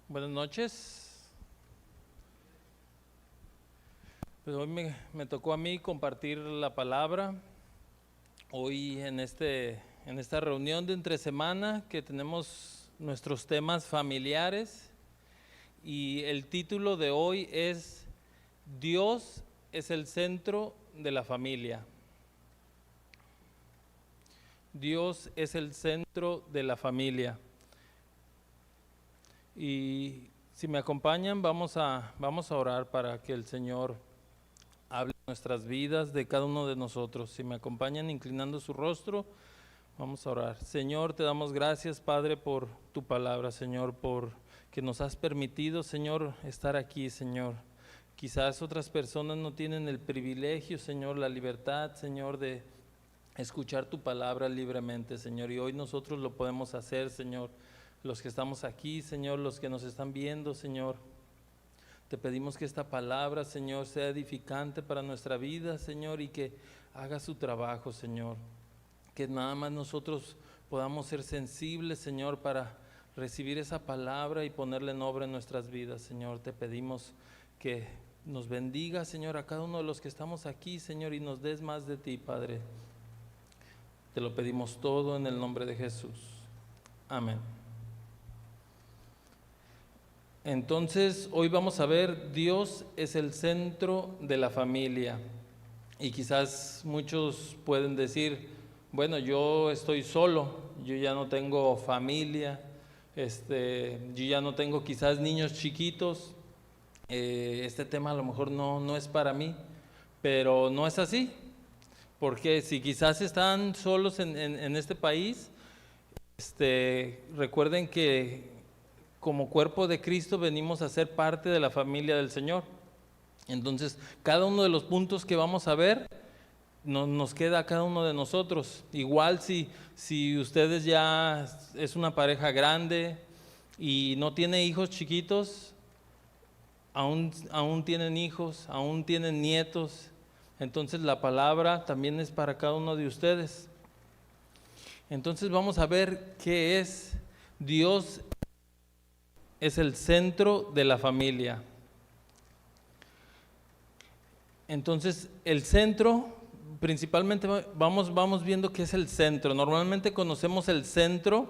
Buenas noches. Pues hoy me tocó a mí compartir la palabra. Hoy en esta reunión de entre semana que tenemos nuestros temas familiares, y el título de hoy es Dios es el centro de la familia. Dios es el centro de la familia. Y si me acompañan, vamos a orar para que el Señor hable en nuestras vidas, de cada uno de nosotros. Si me acompañan inclinando su rostro, vamos a orar. Señor, te damos gracias, Padre, por tu palabra, Señor, por que nos has permitido, Señor, estar aquí, Señor. Quizás otras personas no tienen el privilegio, Señor, la libertad, Señor, de escuchar tu palabra libremente, Señor, y hoy nosotros lo podemos hacer, Señor. Los que estamos aquí, Señor, los que nos están viendo, Señor, te pedimos que esta palabra, Señor, sea edificante para nuestra vida, Señor, y que haga su trabajo, Señor. Que nada más nosotros podamos ser sensibles, Señor, para recibir esa palabra y ponerla en obra en nuestras vidas, Señor. Te pedimos que nos bendiga, Señor, a cada uno de los que estamos aquí, Señor, y nos des más de ti, Padre. Te lo pedimos todo en el nombre de Jesús. Amén. Entonces, hoy vamos a ver, Dios es el centro de la familia. Y quizás muchos pueden decir, bueno, yo estoy solo, yo ya no tengo familia, yo ya no tengo quizás niños chiquitos, este tema a lo mejor no es para mí, pero no es así, porque si quizás están solos en este país, recuerden que como cuerpo de Cristo venimos a ser parte de la familia del Señor. Entonces, cada uno de los puntos que vamos a ver nos queda a cada uno de nosotros. Igual si ustedes ya es una pareja grande y no tiene hijos chiquitos, aún tienen hijos, aún tienen nietos. Entonces la palabra también es para cada uno de ustedes. Entonces vamos a ver qué es Dios. Es el centro de la familia. Entonces, el centro, principalmente vamos viendo qué es el centro. Normalmente conocemos el centro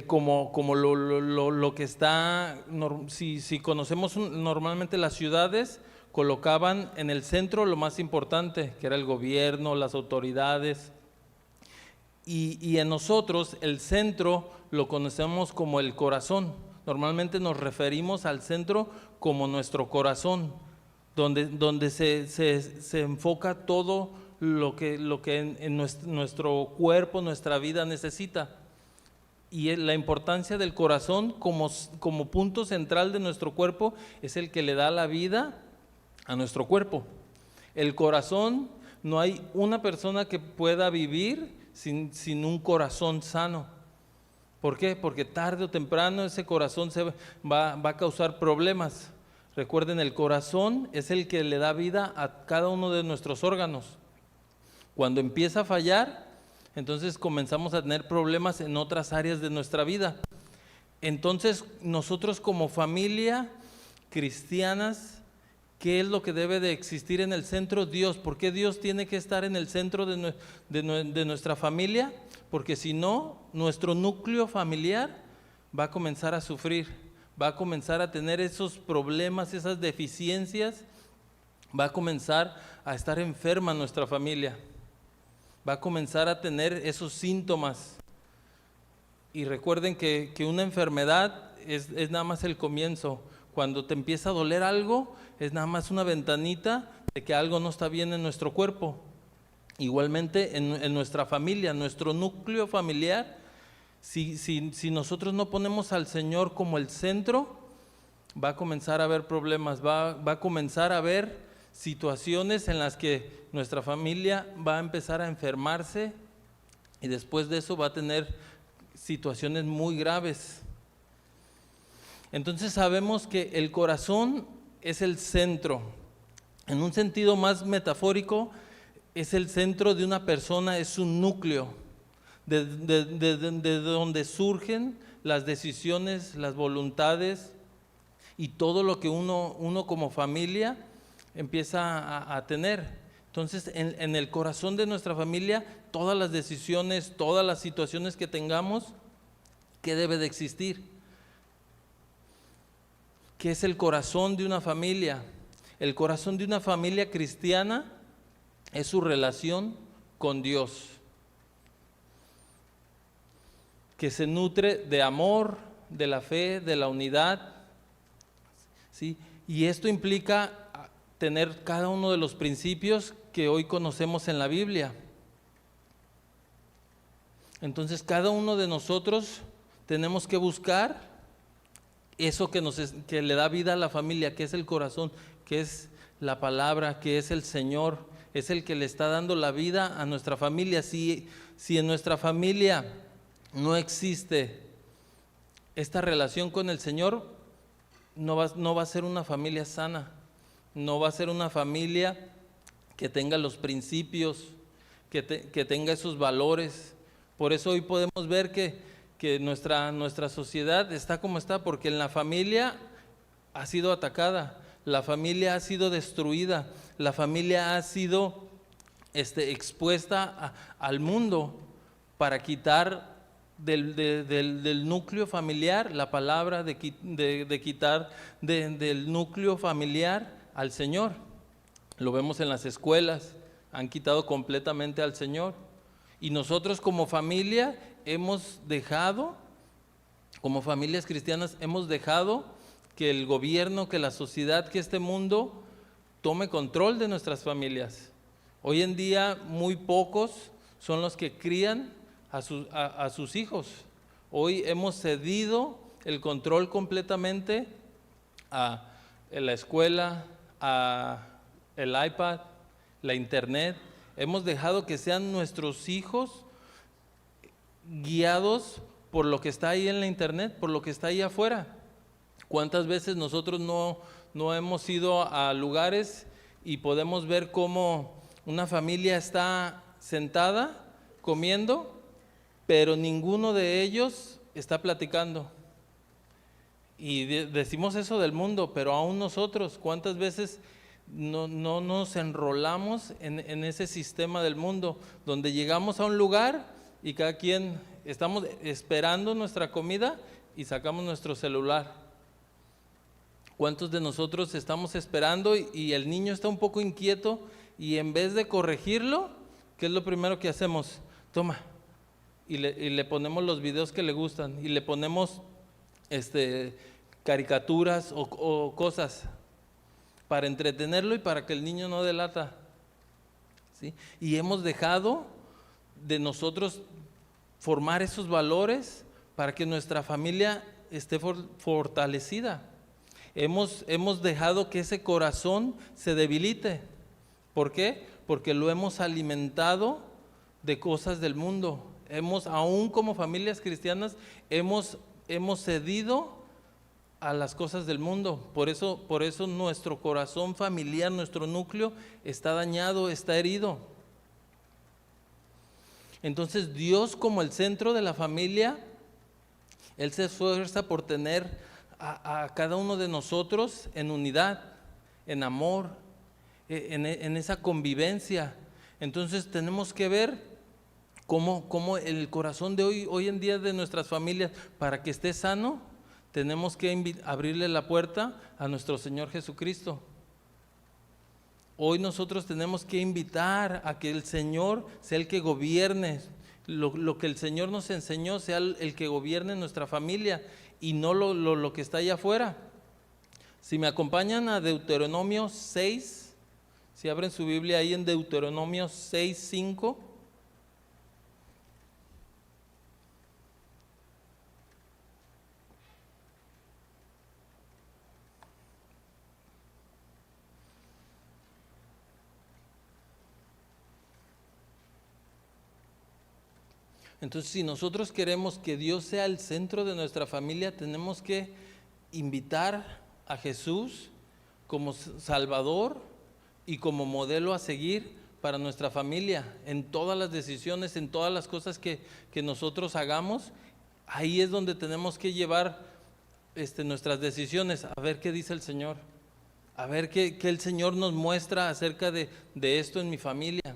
como lo que está, si conocemos normalmente las ciudades, colocaban en el centro lo más importante, que era el gobierno, las autoridades. Y en nosotros el centro lo conocemos como el corazón. Normalmente nos referimos al centro como nuestro corazón, donde se enfoca todo lo que en nuestro cuerpo, nuestra vida necesita. Y la importancia del corazón como punto central de nuestro cuerpo es el que le da la vida a nuestro cuerpo. El corazón, no hay una persona que pueda vivir sin un corazón sano. ¿Por qué? Porque tarde o temprano ese corazón va a causar problemas. Recuerden, el corazón es el que le da vida a cada uno de nuestros órganos. Cuando empieza a fallar, entonces comenzamos a tener problemas en otras áreas de nuestra vida. Entonces, nosotros como familia cristianas, ¿qué es lo que debe de existir en el centro? Dios. ¿Por qué Dios tiene que estar en el centro de nuestra familia? Porque si no, nuestro núcleo familiar va a comenzar a sufrir, va a comenzar a tener esos problemas, esas deficiencias, va a comenzar a estar enferma nuestra familia, va a comenzar a tener esos síntomas. Y recuerden que una enfermedad es nada más el comienzo. Cuando te empieza a doler algo, es nada más una ventanita de que algo no está bien en nuestro cuerpo. Igualmente en nuestra familia, nuestro núcleo familiar, si nosotros no ponemos al Señor como el centro, va a comenzar a haber problemas, va a comenzar a haber situaciones en las que nuestra familia va a empezar a enfermarse y después de eso va a tener situaciones muy graves. Entonces sabemos que el corazón es el centro. En un sentido más metafórico, es el centro de una persona, es un núcleo. de donde surgen las decisiones, las voluntades y todo lo que uno como familia empieza a tener. Entonces, en el corazón de nuestra familia, todas las decisiones, todas las situaciones que tengamos, ¿qué debe de existir? ¿Qué es el corazón de una familia? El corazón de una familia cristiana es su relación con Dios, que se nutre de amor, de la fe, de la unidad, ¿sí? Y esto implica tener cada uno de los principios que hoy conocemos en la Biblia. Entonces, cada uno de nosotros tenemos que buscar eso que le da vida a la familia, que es el corazón, que es la palabra, que es el Señor, es el que le está dando la vida a nuestra familia. Si en nuestra familia no existe esta relación con el Señor, no va a ser una familia sana, no va a ser una familia que tenga los principios, que tenga esos valores. Por eso hoy podemos ver que nuestra sociedad está como está, porque en la familia ha sido atacada, la familia ha sido destruida, la familia ha sido expuesta al mundo para quitar del núcleo familiar la palabra, de quitar del núcleo familiar al Señor. Lo vemos en las escuelas, han quitado completamente al Señor. Y nosotros como familia hemos dejado, como familias cristianas, hemos dejado que el gobierno, que la sociedad, que este mundo tome control de nuestras familias. Hoy en día muy pocos son los que crían a sus hijos. Hoy hemos cedido el control completamente a la escuela, a el iPad, la internet. Hemos dejado que sean nuestros hijos guiados por lo que está ahí en la internet, por lo que está ahí afuera. ¿Cuántas veces nosotros no hemos ido a lugares y podemos ver cómo una familia está sentada comiendo, pero ninguno de ellos está platicando? Y decimos eso del mundo, pero aún nosotros, ¿cuántas veces no nos enrolamos en ese sistema del mundo, donde llegamos a un lugar y cada quien estamos esperando nuestra comida y sacamos nuestro celular? ¿Cuántos de nosotros estamos esperando y el niño está un poco inquieto y en vez de corregirlo, ¿qué es lo primero que hacemos? Toma, y le ponemos los videos que le gustan y le ponemos caricaturas o cosas para entretenerlo y para que el niño no delata, ¿sí? Y hemos dejado de nosotros formar esos valores para que nuestra familia esté fortalecida. Hemos dejado que ese corazón se debilite. ¿Por qué? Porque lo hemos alimentado de cosas del mundo. Aún como familias cristianas, hemos cedido a las cosas del mundo. Por eso nuestro corazón familiar, nuestro núcleo está dañado, está herido. Entonces Dios, como el centro de la familia, Él se esfuerza por tener a cada uno de nosotros en unidad, en amor, en esa convivencia. Entonces tenemos que ver cómo el corazón de hoy en día de nuestras familias, para que esté sano, tenemos que abrirle la puerta a nuestro Señor Jesucristo. Hoy nosotros tenemos que invitar a que el Señor sea el que gobierne, lo que el Señor nos enseñó sea el que gobierne nuestra familia y no lo que está allá afuera. Si me acompañan a Deuteronomio 6, si abren su Biblia ahí en Deuteronomio 6, 5. Entonces, si nosotros queremos que Dios sea el centro de nuestra familia, tenemos que invitar a Jesús como Salvador y como modelo a seguir para nuestra familia, en todas las decisiones, en todas las cosas que nosotros hagamos. Ahí es donde tenemos que llevar nuestras decisiones, a ver qué dice el Señor, a ver qué el Señor nos muestra acerca de esto en mi familia.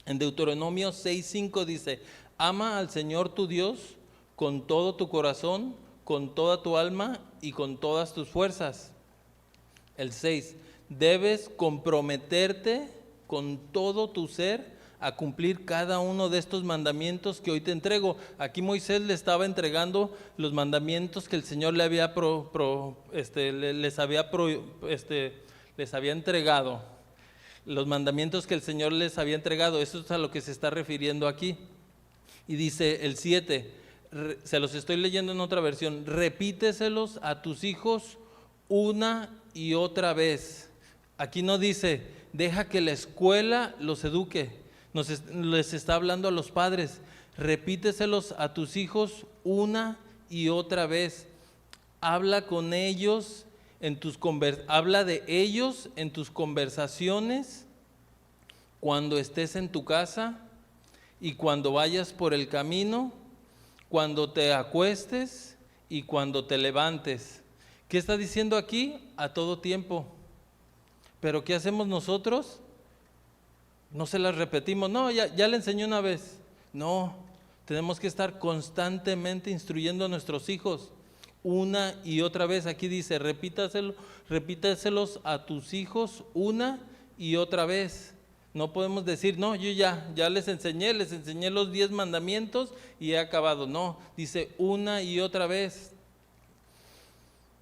En Deuteronomio 6:5 dice: ama al Señor tu Dios con todo tu corazón, con toda tu alma y con todas tus fuerzas. El 6: debes comprometerte con todo tu ser a cumplir cada uno de estos mandamientos que hoy te entrego. Aquí Moisés le estaba entregando los mandamientos que el Señor le había les había entregado, los mandamientos que el Señor les había entregado. Eso es a lo que se está refiriendo aquí. Y dice el 7, se los estoy leyendo en otra versión: repíteselos a tus hijos una y otra vez. Aquí no dice deja que la escuela los eduque, les está hablando a los padres. Repíteselos a tus hijos una y otra vez. Habla con ellos habla de ellos en tus conversaciones, cuando estés en tu casa y cuando vayas por el camino, cuando te acuestes y cuando te levantes. ¿Qué está diciendo aquí? A todo tiempo. Pero ¿qué hacemos nosotros? No se las repetimos. No, ya le enseñé una vez. No, tenemos que estar constantemente instruyendo a nuestros hijos una y otra vez. Aquí dice repítaselos a tus hijos una y otra vez. No podemos decir, no, yo ya les enseñé los 10 mandamientos y he acabado. No, dice una y otra vez.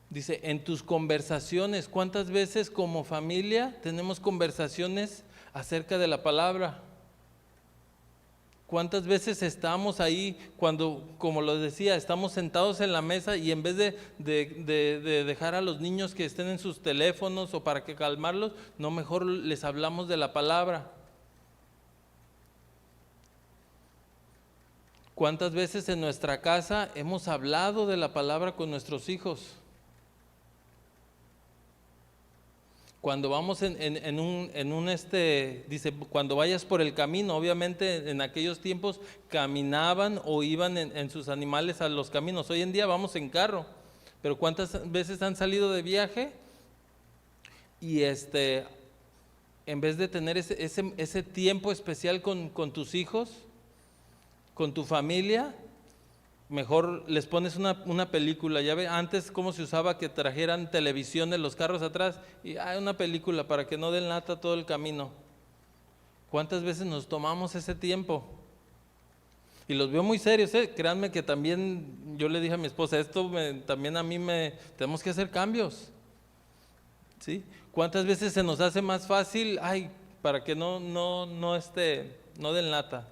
Dice, en tus conversaciones. ¿Cuántas veces como familia tenemos conversaciones acerca de la palabra? ¿Cuántas veces estamos ahí cuando, como lo decía, estamos sentados en la mesa y en vez de dejar a los niños que estén en sus teléfonos o para que calmarlos, no, mejor les hablamos de la palabra? ¿Cuántas veces en nuestra casa hemos hablado de la palabra con nuestros hijos? Cuando vamos dice, cuando vayas por el camino. Obviamente en aquellos tiempos caminaban o iban en sus animales a los caminos. Hoy en día vamos en carro, pero ¿cuántas veces han salido de viaje? Y en vez de tener ese tiempo especial con tus hijos, con tu familia, mejor les pones una película. Ya ve, antes cómo se usaba que trajeran televisión en los carros atrás y una película para que no den lata todo el camino. ¿Cuántas veces nos tomamos ese tiempo? Y los veo muy serios, créanme que también yo le dije a mi esposa, también a mí tenemos que hacer cambios, ¿sí? ¿Cuántas veces se nos hace más fácil, para que no den lata,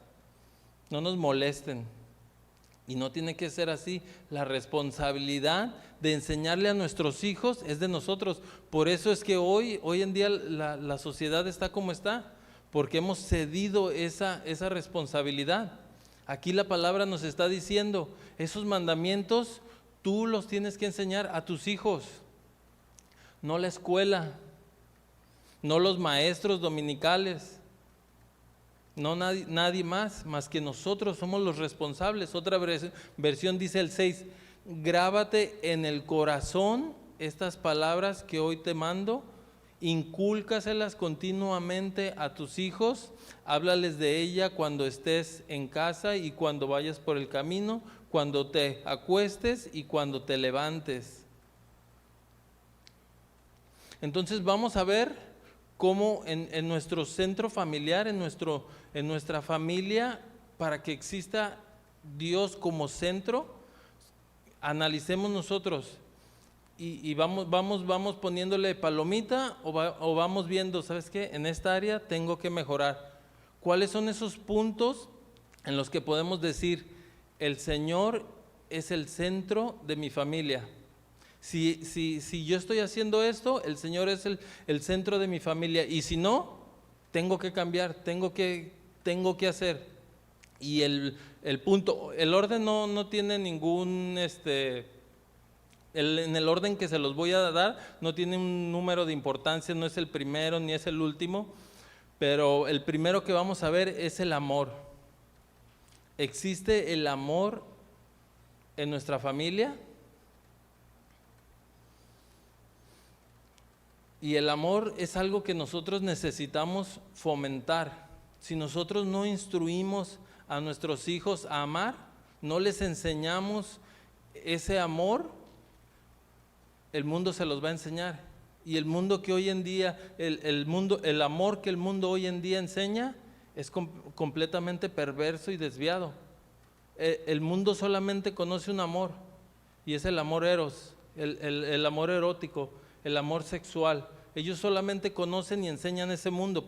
no nos molesten? Y no tiene que ser así. La responsabilidad de enseñarle a nuestros hijos es de nosotros. Por eso es que hoy en día la sociedad está como está, porque hemos cedido esa responsabilidad. Aquí la palabra nos está diciendo, esos mandamientos tú los tienes que enseñar a tus hijos, no la escuela, no los maestros dominicales, no nadie más que nosotros somos los responsables. Otra versión dice el 6, grábate en el corazón estas palabras que hoy te mando, incúlcaselas continuamente a tus hijos, háblales de ella cuando estés en casa y cuando vayas por el camino, cuando te acuestes y cuando te levantes. Entonces vamos a ver cómo en nuestro centro familiar, en nuestra familia, para que exista Dios como centro, analicemos nosotros y vamos poniéndole palomita o vamos viendo, ¿sabes qué? En esta área tengo que mejorar. ¿Cuáles son esos puntos en los que podemos decir, el Señor es el centro de mi familia? Si yo estoy haciendo esto, el Señor es el centro de mi familia, y si no, tengo que cambiar, tengo que hacer. Y el punto, el orden no tiene ningún, en el orden que se los voy a dar, no tiene un número de importancia, no es el primero ni es el último, pero el primero que vamos a ver es el amor. ¿Existe el amor en nuestra familia? Y el amor es algo que nosotros necesitamos fomentar. Si nosotros no instruimos a nuestros hijos a amar, no les enseñamos ese amor, el mundo se los va a enseñar. Y el mundo que hoy en día, el amor que el mundo hoy en día enseña es completamente perverso y desviado. El mundo solamente conoce un amor, y es el amor eros, el amor erótico, el amor sexual. Ellos solamente conocen y enseñan ese mundo,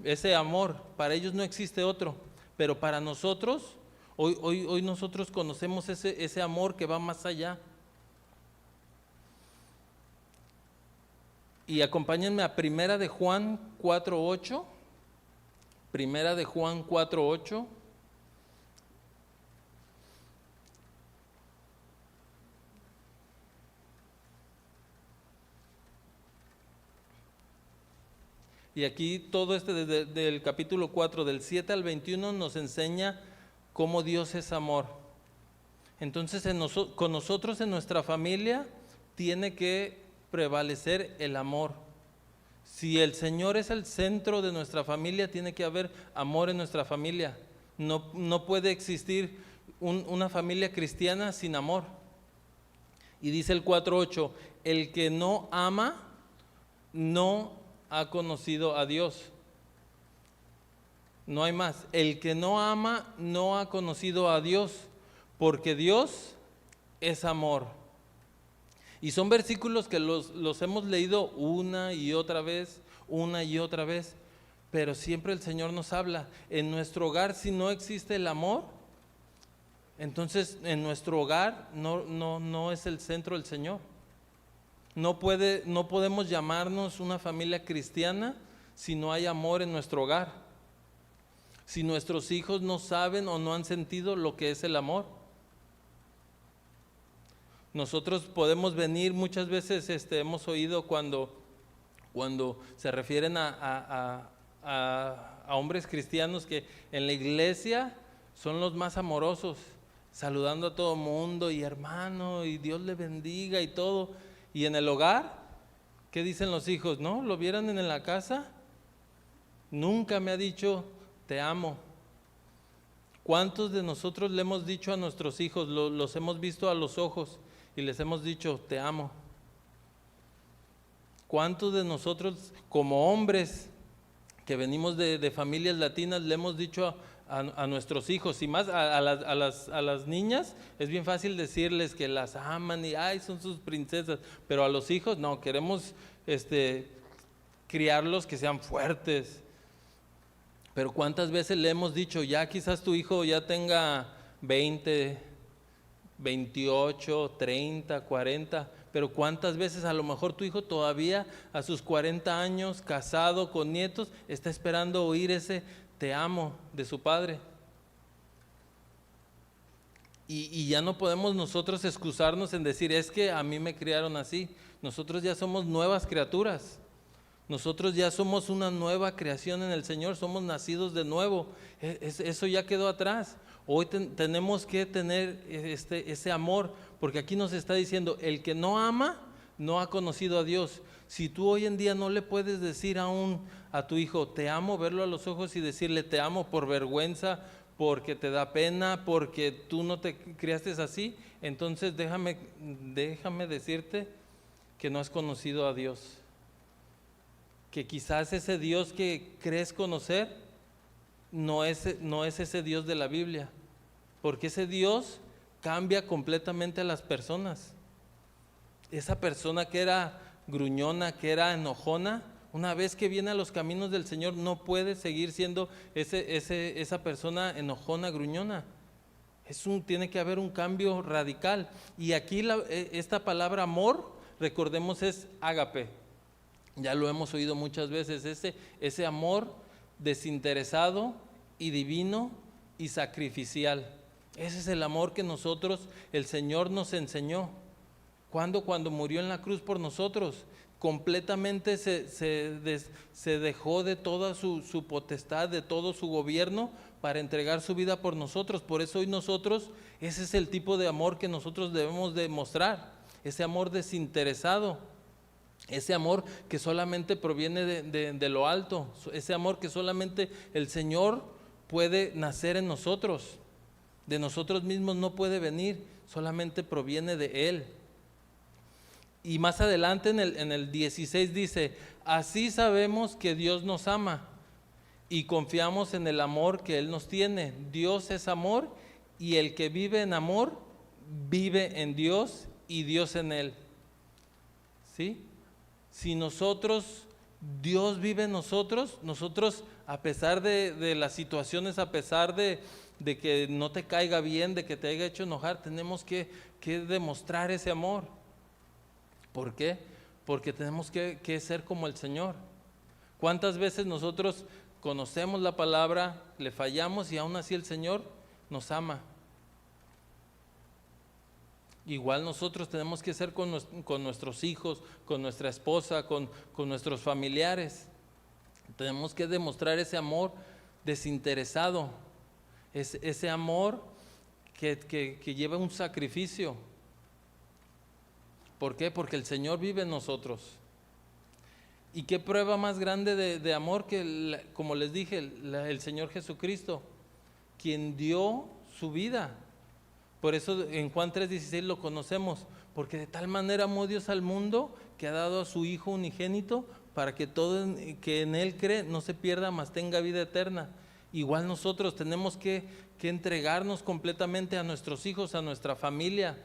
ese amor. Para ellos no existe otro, pero para nosotros, hoy nosotros conocemos ese amor que va más allá. Y acompáñenme a Primera de Juan 4:8. Primera de Juan 4:8. Y aquí todo desde el capítulo 4, del 7 al 21, nos enseña cómo Dios es amor. Entonces con nosotros en nuestra familia tiene que prevalecer el amor. Si el Señor es el centro de nuestra familia, tiene que haber amor en nuestra familia. No puede existir una familia cristiana sin amor. Y dice el 4:8, el que no ama no ha conocido a Dios. No hay más. El que no ama no ha conocido a Dios, porque Dios es amor. Y son versículos que los hemos leído una y otra vez, pero siempre el Señor nos habla. En nuestro hogar, si no existe el amor, entonces en nuestro hogar no es el centro del Señor. No podemos llamarnos una familia cristiana si no hay amor en nuestro hogar. Si nuestros hijos no saben o no han sentido lo que es el amor. Nosotros podemos venir, muchas veces hemos oído cuando se refieren a hombres cristianos que en la iglesia son los más amorosos, saludando a todo mundo y hermano y Dios le bendiga y todo. Y en el hogar, ¿qué dicen los hijos? ¿No? ¿Lo vieran en la casa? Nunca me ha dicho te amo. ¿Cuántos de nosotros le hemos dicho a nuestros hijos, los hemos visto a los ojos y les hemos dicho te amo? ¿Cuántos de nosotros como hombres que venimos de familias latinas le hemos dicho a nuestros hijos, y más a las niñas es bien fácil decirles que las aman y ay, son sus princesas, pero a los hijos no, queremos criarlos que sean fuertes? Pero ¿cuántas veces le hemos dicho, ya quizás tu hijo ya tenga 20, 28, 30, 40, pero cuántas veces a lo mejor tu hijo todavía a sus 40 años, casado con nietos, está esperando oír ese te amo de su padre? Y ya no podemos nosotros excusarnos en decir, es que a mí me criaron así. Nosotros ya somos nuevas criaturas. Nosotros ya somos una nueva creación en el Señor, somos nacidos de nuevo. Eso ya quedó atrás. Hoy tenemos que tener ese amor, porque aquí nos está diciendo, el que no ama, no ha conocido a Dios. Si tú hoy en día no le puedes decir aún a tu hijo, te amo, verlo a los ojos y decirle te amo por vergüenza, porque te da pena, porque tú no te criaste así, entonces déjame decirte que no has conocido a Dios. Que quizás ese Dios que crees conocer no es ese Dios de la Biblia, porque ese Dios cambia completamente a las personas. Esa persona que era gruñona, que era enojona, una vez que viene a los caminos del Señor no puede seguir siendo esa persona enojona, gruñona. Tiene que haber un cambio radical. Y aquí esta palabra amor, recordemos, es ágape. Ya lo hemos oído muchas veces, ese amor desinteresado y divino y sacrificial. Ese es el amor que el Señor nos enseñó. Cuando murió en la cruz por nosotros, completamente se dejó de toda su potestad, de todo su gobierno, para entregar su vida por nosotros. Por eso hoy nosotros, ese es el tipo de amor que nosotros debemos demostrar, ese amor desinteresado, ese amor que solamente proviene de lo alto, ese amor que solamente el Señor puede nacer en nosotros. De nosotros mismos no puede venir, solamente proviene de Él. Y más adelante en el 16 dice: así sabemos que Dios nos ama y confiamos en el amor que Él nos tiene. Dios es amor, y el que vive en amor vive en Dios y Dios en él. ¿Sí? Si nosotros, Dios vive en nosotros, nosotros a pesar de las situaciones, a pesar de que no te caiga bien, de que te haya hecho enojar, tenemos que demostrar ese amor. ¿Por qué? Porque tenemos que ser como el Señor. ¿Cuántas veces nosotros conocemos la palabra, le fallamos y aún así el Señor nos ama? Igual nosotros tenemos que ser con nuestros hijos, con nuestra esposa, con nuestros familiares. Tenemos que demostrar ese amor desinteresado, ese amor que lleva un sacrificio. ¿Por qué? Porque el Señor vive en nosotros. ¿Y qué prueba más grande de amor que, como les dije, el Señor Jesucristo, quien dio su vida? Por eso en Juan 3:16 lo conocemos, porque de tal manera amó Dios al mundo que ha dado a su Hijo unigénito, para que todo que en Él cree no se pierda, mas tenga vida eterna. Igual nosotros tenemos que entregarnos completamente a nuestros hijos, a nuestra familia,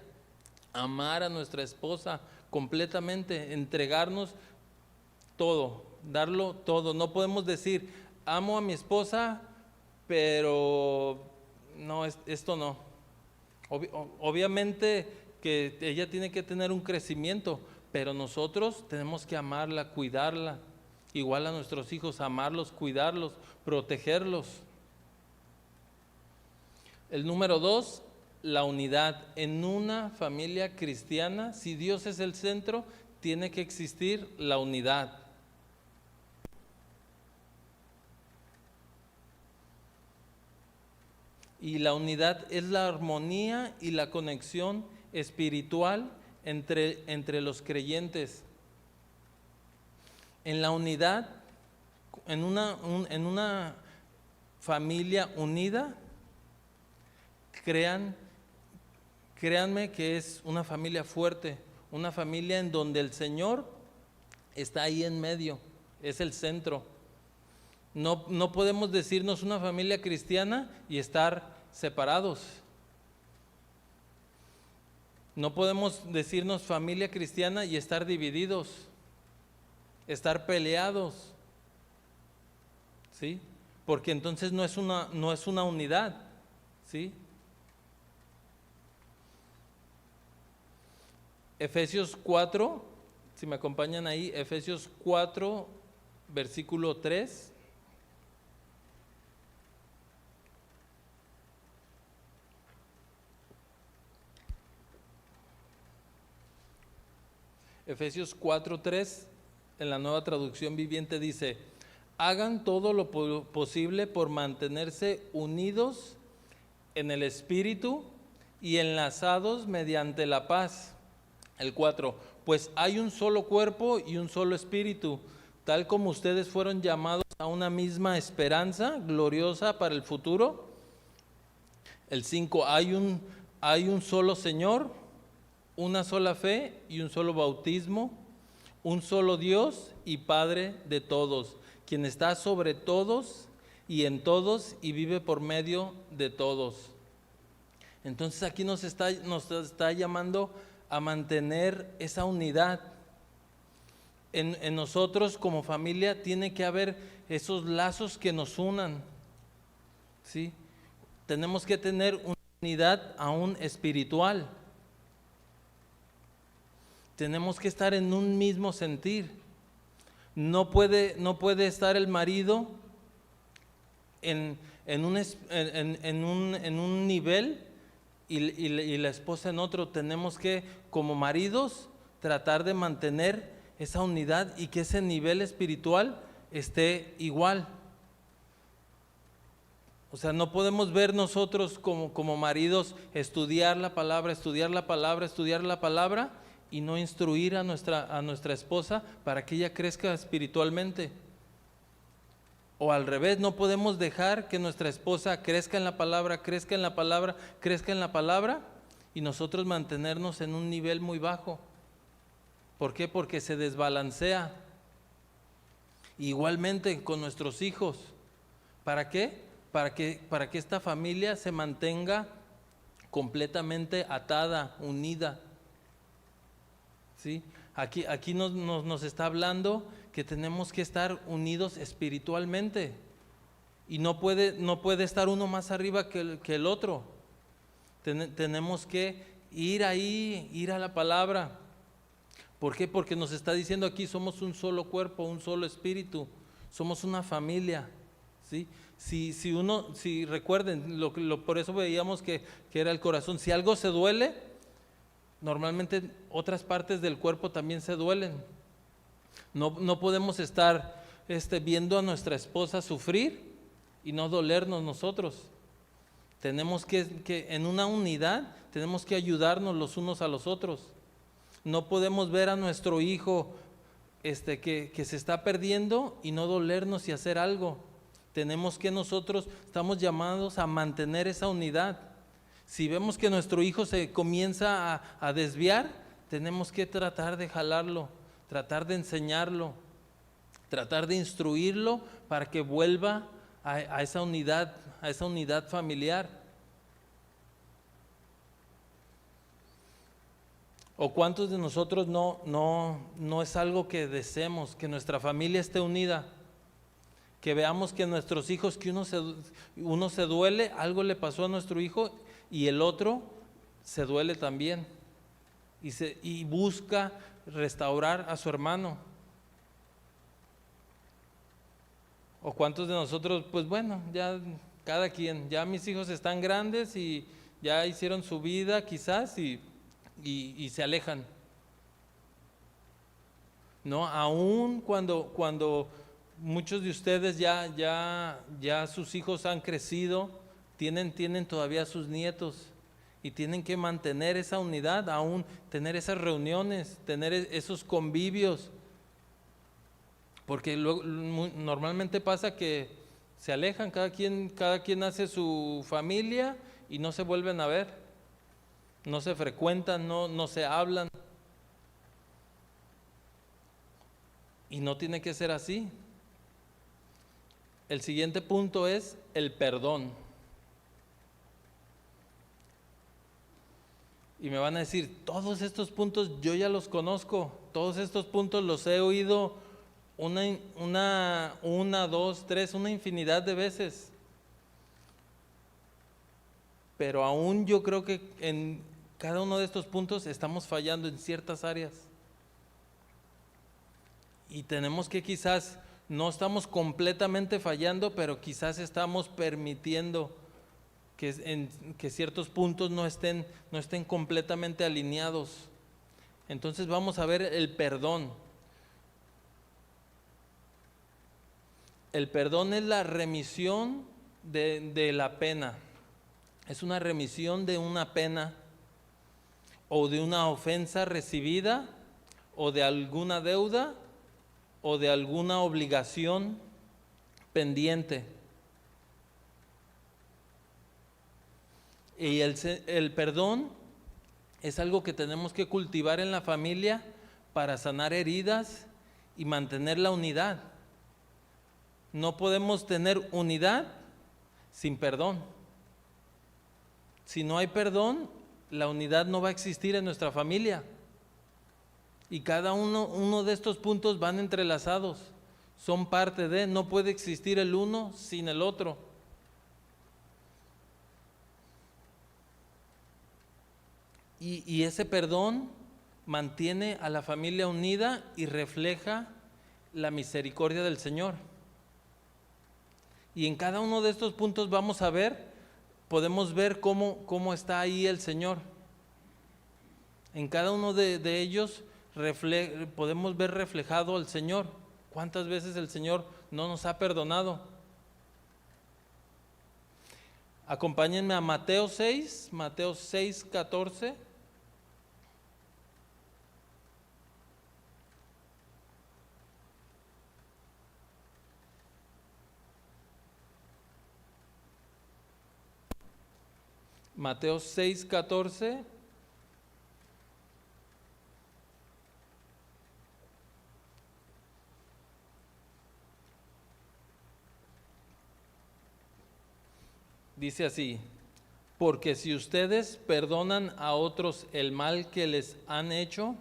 amar a nuestra esposa completamente, entregarnos todo, darlo todo. No podemos decir, amo a mi esposa, pero no, esto no. Obviamente que ella tiene que tener un crecimiento, pero nosotros tenemos que amarla, cuidarla. Igual a nuestros hijos, amarlos, cuidarlos, protegerlos. El número 2, la unidad. En una familia cristiana, si Dios es el centro, tiene que existir la unidad. Y la unidad es la armonía y la conexión espiritual entre los creyentes. En la unidad, en una familia unida, créanme que es una familia fuerte, una familia en donde el Señor está ahí en medio, es el centro. No podemos decirnos una familia cristiana y estar separados. No podemos decirnos familia cristiana y estar divididos, estar peleados, ¿sí? Porque entonces no es una unidad, ¿sí? Efesios 4, si me acompañan ahí, Efesios 4, versículo 3. Efesios 4:3, en la Nueva Traducción Viviente dice: hagan todo lo posible por mantenerse unidos en el Espíritu y enlazados mediante la paz. El 4, pues hay un solo cuerpo y un solo Espíritu, tal como ustedes fueron llamados a una misma esperanza gloriosa para el futuro. El 5, hay un solo Señor, una sola fe y un solo bautismo, un solo Dios y Padre de todos, quien está sobre todos y en todos y vive por medio de todos. Entonces aquí nos está llamando a mantener esa unidad. En nosotros como familia tiene que haber esos lazos que nos unan, ¿sí? Tenemos que tener una unidad aún espiritual. Tenemos que estar en un mismo sentir. No puede estar el marido en un nivel y la esposa en otro. Tenemos que, como maridos, tratar de mantener esa unidad y que ese nivel espiritual esté igual. O sea, no podemos ver nosotros como maridos estudiar la palabra, estudiar la palabra, estudiar la palabra y no instruir a nuestra esposa para que ella crezca espiritualmente. O al revés, no podemos dejar que nuestra esposa crezca en la palabra, crezca en la palabra, crezca en la palabra y nosotros mantenernos en un nivel muy bajo. ¿Por qué? Porque se desbalancea. Igualmente con nuestros hijos. ¿Para qué? Para que esta familia se mantenga completamente atada, unida. ¿Sí? Aquí nos está hablando que tenemos que estar unidos espiritualmente y no puede estar uno más arriba que el otro. Tenemos que ir ahí, ir a la palabra. ¿Por qué? Porque nos está diciendo aquí somos un solo cuerpo, un solo espíritu, somos una familia, ¿sí? Si recuerden, por eso veíamos que era el corazón. Si algo se duele, normalmente otras partes del cuerpo también se duelen. No podemos estar viendo a nuestra esposa sufrir y no dolernos nosotros. Tenemos que en una unidad, tenemos que ayudarnos los unos a los otros. No podemos ver a nuestro hijo que se está perdiendo y no dolernos y hacer algo. Tenemos que nosotros, estamos llamados a mantener esa unidad. Si vemos que nuestro hijo se comienza a desviar, tenemos que tratar de jalarlo, tratar de enseñarlo, tratar de instruirlo para que vuelva a esa unidad familiar. ¿O cuántos de nosotros no es algo que deseemos, que nuestra familia esté unida? Que veamos que nuestros hijos, que uno se duele, algo le pasó a nuestro hijo y el otro se duele también y busca restaurar a su hermano. ¿O cuántos de nosotros, pues bueno, ya cada quien, ya mis hijos están grandes y ya hicieron su vida quizás y se alejan? No, aún cuando muchos de ustedes ya sus hijos han crecido, tienen todavía sus nietos y tienen que mantener esa unidad, aún tener esas reuniones, tener esos convivios, porque normalmente pasa que se alejan, cada quien hace su familia y no se vuelven a ver, no se frecuentan, no se hablan, y no tiene que ser así. El siguiente punto es el perdón. Y me van a decir, todos estos puntos yo ya los conozco, todos estos puntos los he oído una, dos, tres, una infinidad de veces. Pero aún yo creo que en cada uno de estos puntos estamos fallando en ciertas áreas. Y tenemos que quizás, no estamos completamente fallando, pero quizás estamos permitiendo que ciertos puntos no estén completamente alineados. Entonces vamos a ver el perdón. El perdón es la remisión de la pena. Es una remisión de una pena o de una ofensa recibida o de alguna deuda o de alguna obligación pendiente. Y el perdón es algo que tenemos que cultivar en la familia para sanar heridas y mantener la unidad. No podemos tener unidad sin perdón. Si no hay perdón, la unidad no va a existir en nuestra familia. Y cada uno de estos puntos van entrelazados, son parte de, no puede existir el uno sin el otro. Y ese perdón mantiene a la familia unida y refleja la misericordia del Señor. Y en cada uno de estos puntos podemos ver cómo está ahí el Señor. En cada uno de ellos podemos ver reflejado al Señor. ¿Cuántas veces el Señor no nos ha perdonado? Acompáñenme a Mateo 6, Mateo 6:14. Mateo 6:14. Dice así: porque si ustedes perdonan a otros el mal que les han hecho,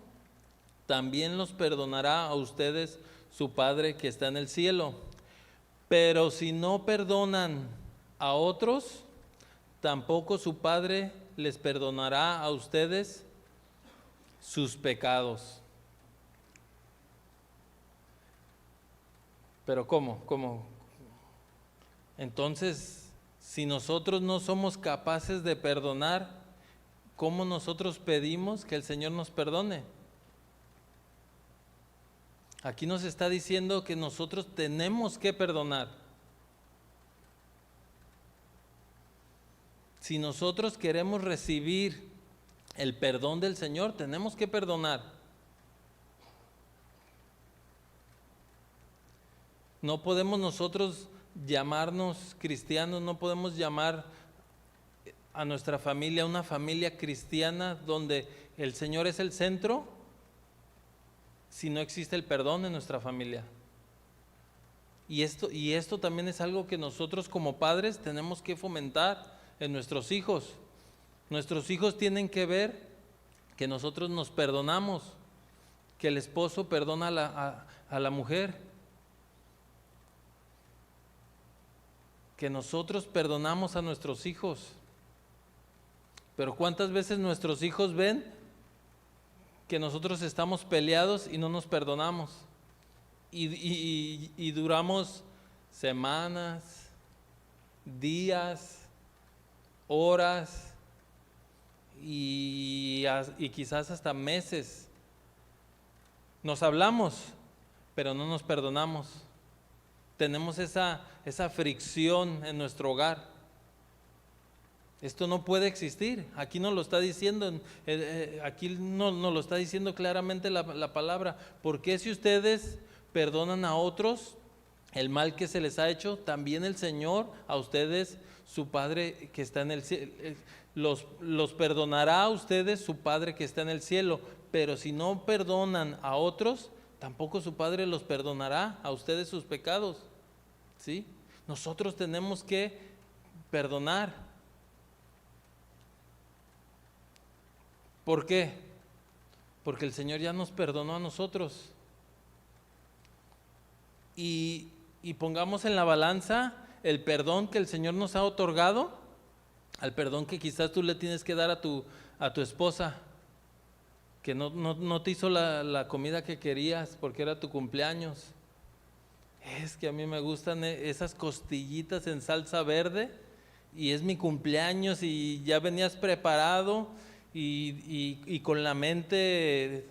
también los perdonará a ustedes su Padre que está en el cielo. Pero si no perdonan a otros, tampoco su Padre les perdonará a ustedes sus pecados. Pero ¿cómo? Entonces, si nosotros no somos capaces de perdonar, ¿cómo nosotros pedimos que el Señor nos perdone? Aquí nos está diciendo que nosotros tenemos que perdonar. Si nosotros queremos recibir el perdón del Señor, tenemos que perdonar. No podemos nosotros llamarnos cristianos, no podemos llamar a nuestra familia una familia cristiana donde el Señor es el centro si no existe el perdón en nuestra familia. Y esto también es algo que nosotros como padres tenemos que fomentar en nuestros hijos. Nuestros hijos tienen que ver que nosotros nos perdonamos, que el esposo perdona a la mujer, que nosotros perdonamos a nuestros hijos. Pero ¿cuántas veces nuestros hijos ven que nosotros estamos peleados y no nos perdonamos? Y duramos semanas, días, horas y quizás hasta meses. Nos hablamos, pero no nos perdonamos. Tenemos esa fricción en nuestro hogar. Esto no puede existir. Aquí nos lo está diciendo, aquí nos lo está diciendo claramente la palabra. Porque si ustedes perdonan a otros el mal que se les ha hecho, también el Señor a ustedes, su Padre que está en el cielo, los perdonará a ustedes su Padre que está en el cielo. Pero si no perdonan a otros, tampoco su Padre los perdonará a ustedes sus pecados. ¿Sí? Nosotros tenemos que perdonar. ¿Por qué? Porque el Señor ya nos perdonó a nosotros. Y pongamos en la balanza el perdón que el Señor nos ha otorgado al perdón que quizás tú le tienes que dar a tu esposa, que no te hizo la comida que querías porque era tu cumpleaños. Es que a mí me gustan esas costillitas en salsa verde y es mi cumpleaños y ya venías preparado y con la mente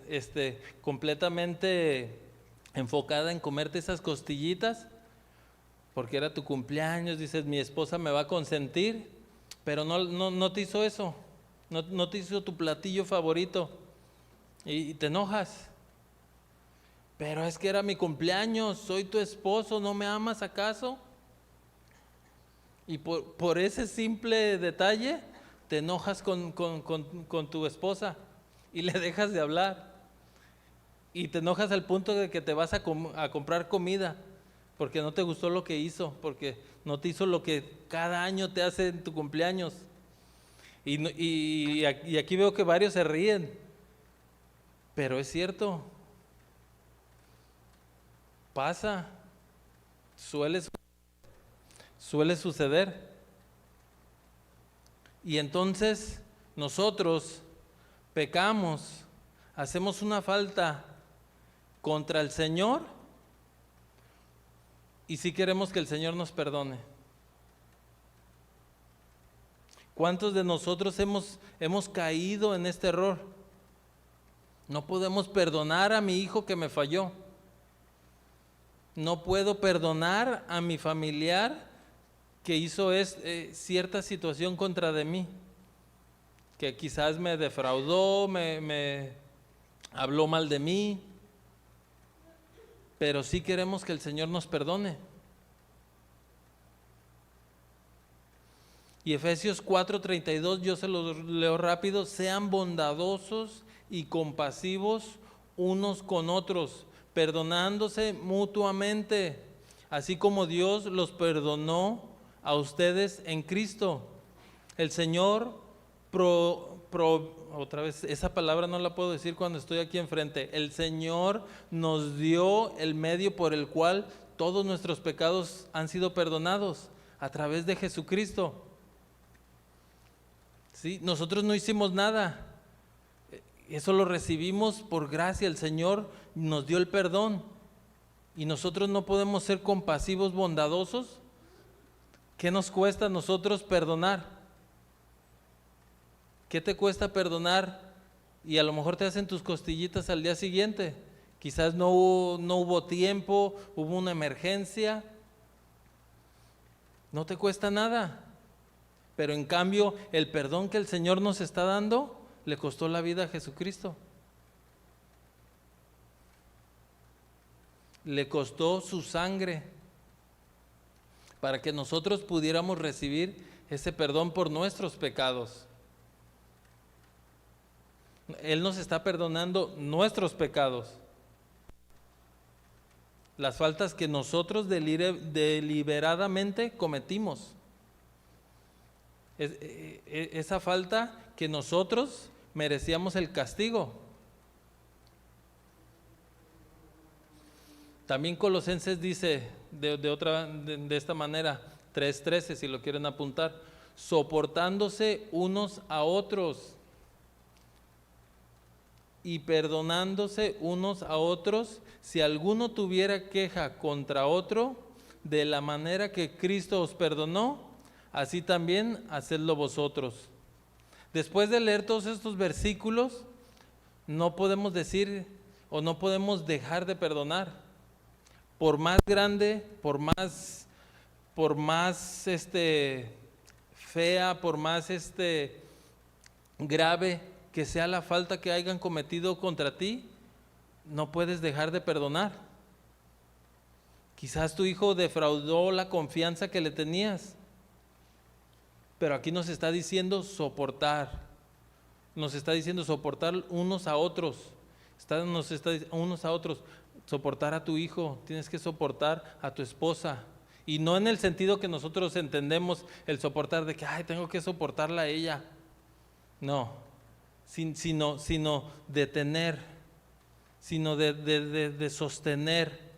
completamente enfocada en comerte esas costillitas porque era tu cumpleaños. Dices, mi esposa me va a consentir, pero no te hizo eso, no te hizo tu platillo favorito y te enojas. Pero es que era mi cumpleaños, soy tu esposo, ¿no me amas acaso? Y por ese simple detalle te enojas con tu esposa y le dejas de hablar. Y te enojas al punto de que te vas a comprar comida porque no te gustó lo que hizo, porque no te hizo lo que cada año te hace en tu cumpleaños. Y aquí veo que varios se ríen, pero es cierto. Pasa, suele suceder. Y entonces nosotros pecamos, hacemos una falta contra el Señor y sí queremos que el Señor nos perdone. ¿Cuántos de nosotros hemos caído en este error? No podemos perdonar a mi hijo que me falló. No puedo perdonar a mi familiar que hizo cierta situación contra de mí, que quizás me defraudó, me habló mal de mí, pero sí queremos que el Señor nos perdone. Y Efesios 4:32, yo se los leo rápido: sean bondadosos y compasivos unos con otros, perdonándose mutuamente, así como Dios los perdonó a ustedes en Cristo. El Señor otra vez, esa palabra no la puedo decir cuando estoy aquí enfrente. El Señor nos dio el medio por el cual todos nuestros pecados han sido perdonados, a través de Jesucristo. ¿Sí? Nosotros no hicimos nada, eso lo recibimos por gracia. El Señor nos dio el perdón y nosotros no podemos ser compasivos, bondadosos. ¿Qué nos cuesta a nosotros perdonar? ¿Qué te cuesta perdonar? Y a lo mejor te hacen tus costillitas al día siguiente. Quizás no hubo tiempo, hubo una emergencia. No te cuesta nada. Pero en cambio, el perdón que el Señor nos está dando le costó la vida a Jesucristo. Le costó su sangre para que nosotros pudiéramos recibir ese perdón por nuestros pecados. Él nos está perdonando nuestros pecados, las faltas que nosotros deliberadamente cometimos. Esa falta que nosotros merecíamos el castigo. También Colosenses dice de esta manera, 3:13, si lo quieren apuntar: soportándose unos a otros y perdonándose unos a otros, si alguno tuviera queja contra otro, de la manera que Cristo os perdonó, así también hacedlo vosotros. Después de leer todos estos versículos, no podemos decir o no podemos dejar de perdonar. Por más grande, por más fea, por más grave que sea la falta que hayan cometido contra ti, no puedes dejar de perdonar. Quizás tu hijo defraudó la confianza que le tenías, pero aquí nos está diciendo soportar. Nos está diciendo soportar unos a otros. Nos está diciendo unos a otros. Soportar a tu hijo, tienes que soportar a tu esposa. Y no en el sentido que nosotros entendemos el soportar de que, tengo que soportarla a ella. No, sino de tener, sino de sostener.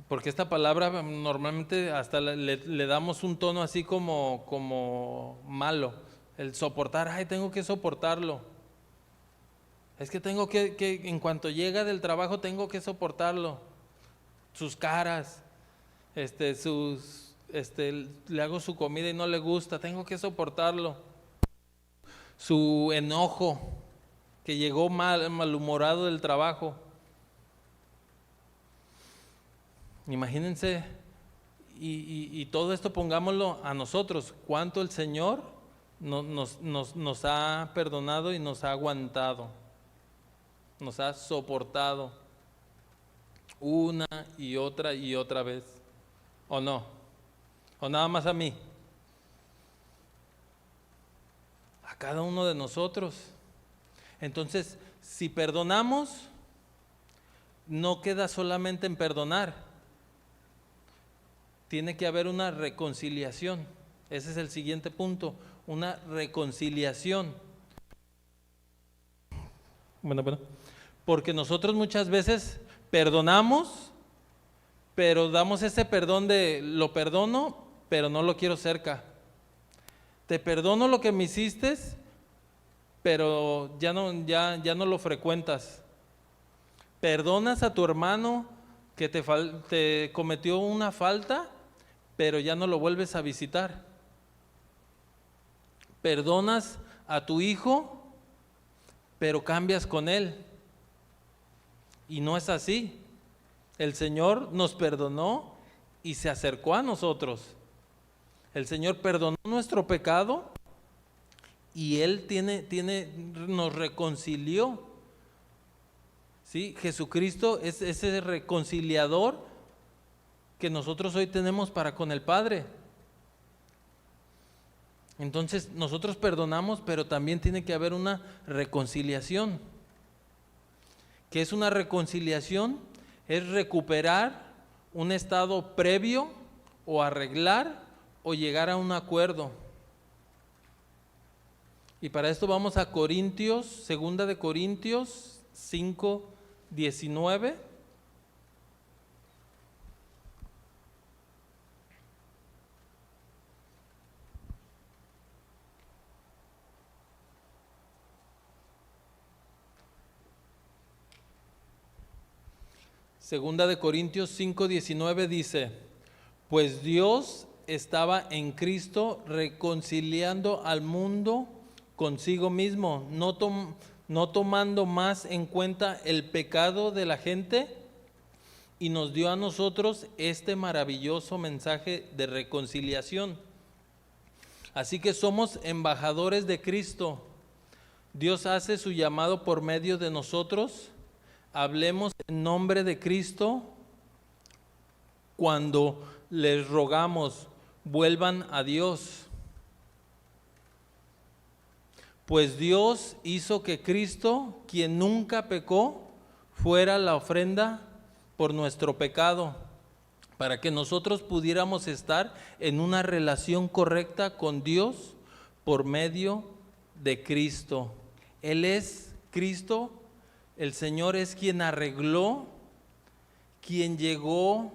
Porque esta palabra normalmente hasta le damos un tono así como malo. El soportar, tengo que soportarlo. Es que tengo que en cuanto llega del trabajo tengo que soportarlo. Sus caras, le hago su comida y no le gusta, tengo que soportarlo. Su enojo, que llegó malhumorado del trabajo. Imagínense, y todo esto pongámoslo a nosotros, cuánto el Señor nos ha perdonado y nos ha aguantado, nos ha soportado una y otra vez. ¿O no? ¿O nada más a mí? A cada uno de nosotros. Entonces, si perdonamos, no queda solamente en perdonar. Tiene que haber una reconciliación. Ese es el siguiente punto, una reconciliación. Bueno. Porque nosotros muchas veces perdonamos, pero damos ese perdón de lo perdono, pero no lo quiero cerca. Te perdono lo que me hiciste, pero ya no lo frecuentas. Perdonas a tu hermano que te cometió una falta, pero ya no lo vuelves a visitar. Perdonas a tu hijo, pero cambias con él. Y no es así. El Señor nos perdonó y se acercó a nosotros. El Señor perdonó nuestro pecado y Él nos reconcilió. ¿Sí? Jesucristo es ese reconciliador que nosotros hoy tenemos para con el Padre. Entonces nosotros perdonamos, pero también tiene que haber una reconciliación. ¿Qué es una reconciliación? Es recuperar un estado previo o arreglar o llegar a un acuerdo. Y para esto vamos a Corintios, segunda de Corintios 5:19. Segunda de Corintios 5:19 dice: pues Dios estaba en Cristo reconciliando al mundo consigo mismo, no tomando más en cuenta el pecado de la gente, y nos dio a nosotros este maravilloso mensaje de reconciliación. Así que somos embajadores de Cristo. Dios hace su llamado por medio de nosotros. Hablemos en nombre de Cristo cuando les rogamos, vuelvan a Dios. Pues Dios hizo que Cristo, quien nunca pecó, fuera la ofrenda por nuestro pecado, para que nosotros pudiéramos estar en una relación correcta con Dios por medio de Cristo. Él es Cristo, el Señor es quien arregló, quien llegó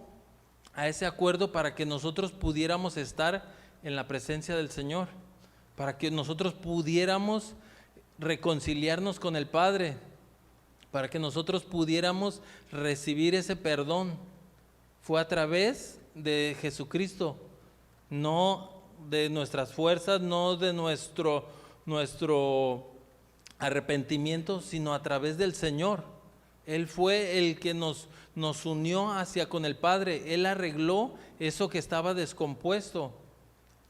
a ese acuerdo para que nosotros pudiéramos estar en la presencia del Señor, para que nosotros pudiéramos reconciliarnos con el Padre, para que nosotros pudiéramos recibir ese perdón. Fue a través de Jesucristo, no de nuestras fuerzas, no de nuestro arrepentimiento, sino a través del Señor. Él fue el que nos unió hacia con el Padre. Él arregló eso que estaba descompuesto.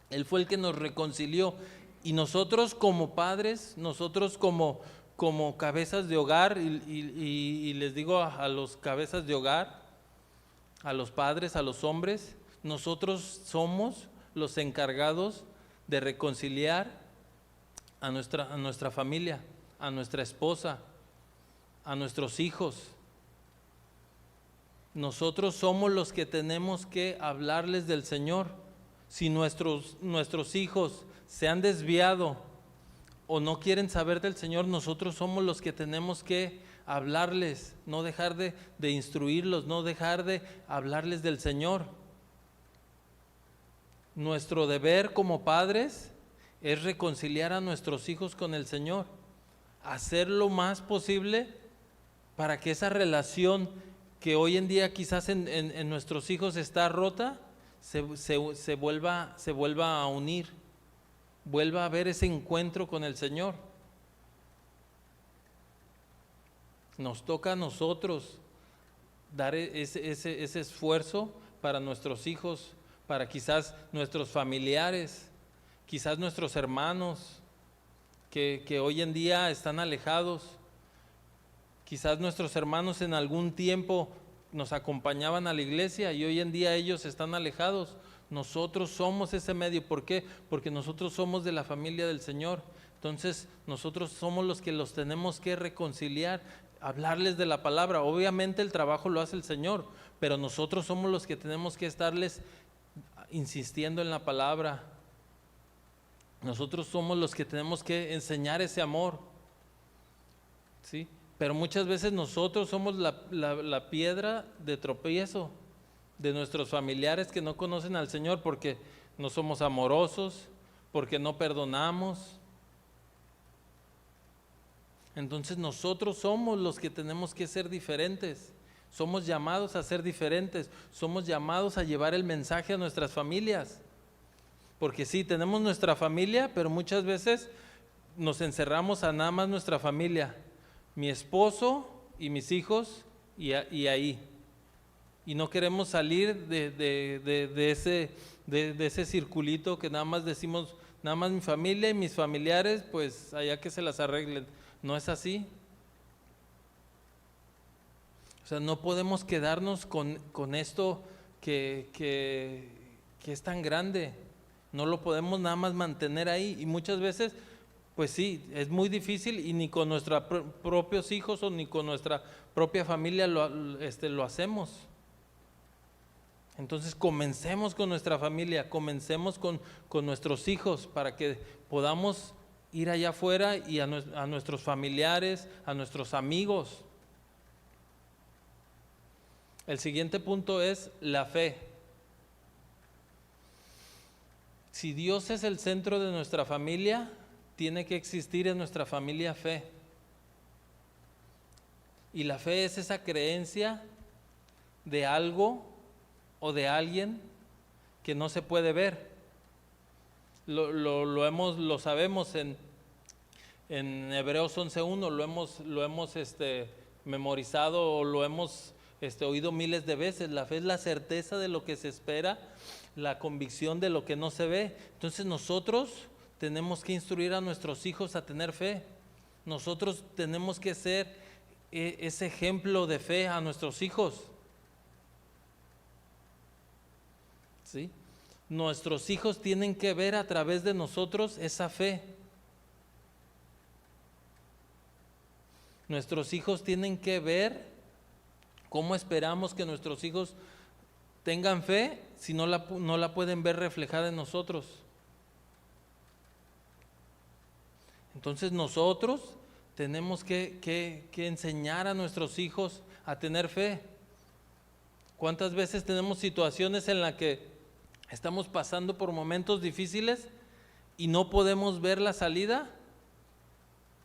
Él fue el que nos reconcilió. Y nosotros como padres, nosotros como cabezas de hogar, y les digo a los cabezas de hogar, a los padres, a los hombres, nosotros somos los encargados de reconciliar a nuestra familia, a nuestra esposa, a nuestros hijos. Nosotros somos los que tenemos que hablarles del Señor. Si nuestros hijos se han desviado o no quieren saber del Señor, nosotros somos los que tenemos que hablarles, no dejar de instruirlos, no dejar de hablarles del Señor. Nuestro deber como padres es reconciliar a nuestros hijos con el Señor, hacer lo más posible para que esa relación que hoy en día quizás en nuestros hijos está rota, se vuelva a unir, vuelva a haber ese encuentro con el Señor. Nos toca a nosotros dar ese esfuerzo para nuestros hijos, para quizás nuestros familiares, quizás nuestros hermanos que hoy en día están alejados. Quizás nuestros hermanos en algún tiempo nos acompañaban a la iglesia y hoy en día ellos están alejados. Nosotros somos ese medio. ¿Por qué? Porque nosotros somos de la familia del Señor. Entonces nosotros somos los que los tenemos que reconciliar, hablarles de la palabra. Obviamente el trabajo lo hace el Señor, pero nosotros somos los que tenemos que estarles insistiendo en la palabra. Nosotros somos los que tenemos que enseñar ese amor, ¿sí? Pero muchas veces nosotros somos la piedra de tropiezo de nuestros familiares que no conocen al Señor, porque no somos amorosos, porque no perdonamos. Entonces nosotros somos los que tenemos que ser diferentes. Somos llamados a ser diferentes, somos llamados a llevar el mensaje a nuestras familias. Porque sí, tenemos nuestra familia, pero muchas veces nos encerramos a nada más nuestra familia, mi esposo y mis hijos y ahí. Y no queremos salir de ese circulito que nada más decimos, nada más mi familia y mis familiares, pues allá que se las arreglen. No es así. O sea, no podemos quedarnos con esto que es tan grande. No lo podemos nada más mantener ahí. Y muchas veces, pues sí, es muy difícil y ni con nuestros propios hijos o ni con nuestra propia familia lo hacemos. Entonces comencemos con nuestra familia, comencemos con nuestros hijos para que podamos ir allá afuera y a nuestros familiares, a nuestros amigos. El siguiente punto es la fe. Si Dios es el centro de nuestra familia, tiene que existir en nuestra familia fe. Y la fe es esa creencia de algo o de alguien que no se puede ver. Lo sabemos en Hebreos 11:1, lo hemos memorizado o lo hemos oído miles de veces. La fe es la certeza de lo que se espera, la convicción de lo que no se ve. Entonces nosotros tenemos que instruir a nuestros hijos a tener fe. Nosotros tenemos que ser ese ejemplo de fe a nuestros hijos. ¿Sí? Nuestros hijos tienen que ver a través de nosotros esa fe. Nuestros hijos tienen que ver cómo esperamos que nuestros hijos tengan fe si no la pueden ver reflejada en nosotros. Entonces nosotros tenemos que enseñar a nuestros hijos a tener fe. ¿Cuántas veces tenemos situaciones en las que estamos pasando por momentos difíciles y no podemos ver la salida?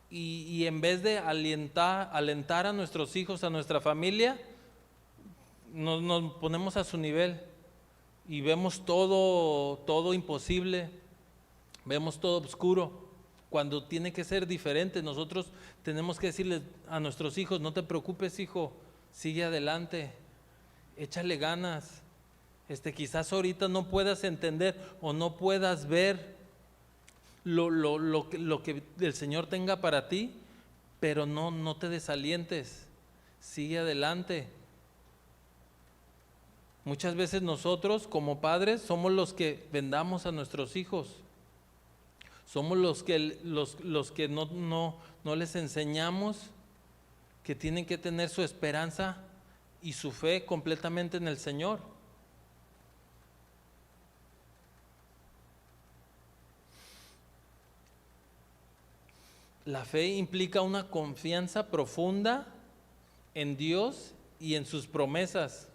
Y en vez de alentar a nuestros hijos, a nuestra familia, nos ponemos a su nivel y vemos todo imposible, vemos todo oscuro, cuando tiene que ser diferente. Nosotros tenemos que decirles a nuestros hijos: no te preocupes, hijo, sigue adelante, échale ganas. Quizás ahorita no puedas entender o no puedas ver lo que el Señor tenga para ti, pero no te desalientes, sigue adelante. Muchas veces nosotros como padres somos los que vendamos a nuestros hijos, somos los que no les enseñamos que tienen que tener su esperanza y su fe completamente en el Señor. La fe implica una confianza profunda en Dios y en sus promesas,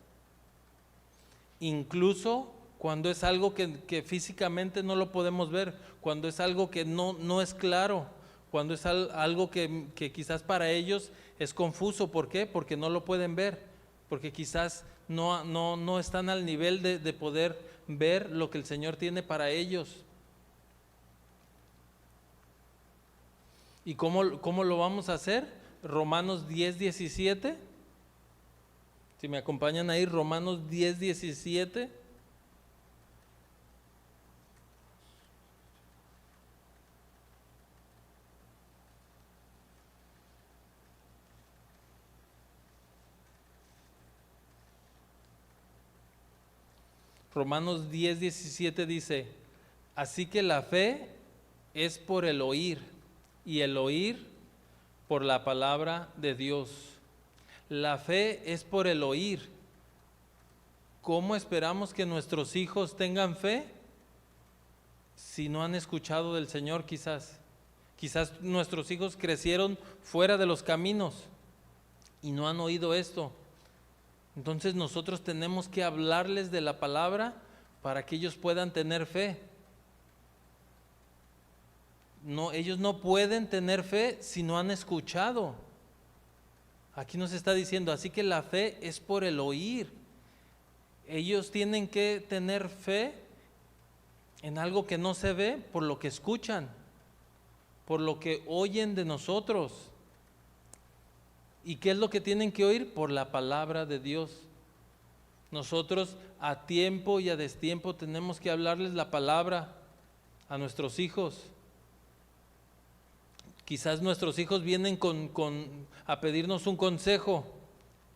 incluso cuando es algo que físicamente no lo podemos ver, cuando es algo que no es claro, cuando es algo que quizás para ellos es confuso. ¿Por qué? Porque no lo pueden ver, porque quizás no están al nivel de poder ver lo que el Señor tiene para ellos. ¿Y cómo lo vamos a hacer? Romanos 10:17. Si me acompañan ahí, Romanos 10:17. Romanos 10:17 dice: así que la fe es por el oír, y el oír por la palabra de Dios. La fe es por el oír. ¿Cómo esperamos que nuestros hijos tengan fe si no han escuchado del Señor? Quizás nuestros hijos crecieron fuera de los caminos y no han oído esto. Entonces nosotros tenemos que hablarles de la palabra para que ellos puedan tener fe. No, ellos no pueden tener fe si no han escuchado. Aquí nos está diciendo, así que la fe es por el oír. Ellos tienen que tener fe en algo que no se ve por lo que escuchan. por lo que oyen de nosotros. ¿Y qué es lo que tienen que oír? Por la palabra de Dios. Nosotros a tiempo y a destiempo tenemos que hablarles la palabra a nuestros hijos. Quizás nuestros hijos vienen a pedirnos un consejo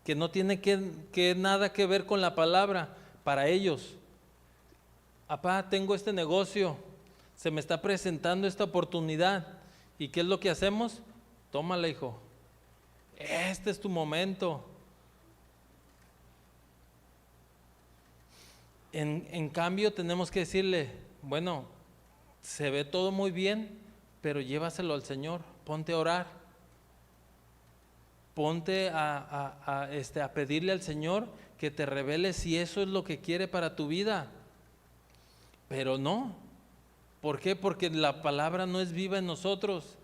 que no tiene nada que ver con la palabra para ellos. Papá, tengo este negocio, se me está presentando esta oportunidad. ¿Y qué es lo que hacemos? Tómala, hijo. Este es tu momento. En cambio tenemos que decirle, bueno, se ve todo muy bien, pero llévaselo al Señor, ponte a orar, ponte a pedirle al Señor que te revele si eso es lo que quiere para tu vida. Pero no, ¿por qué? Porque la palabra no es viva en nosotros.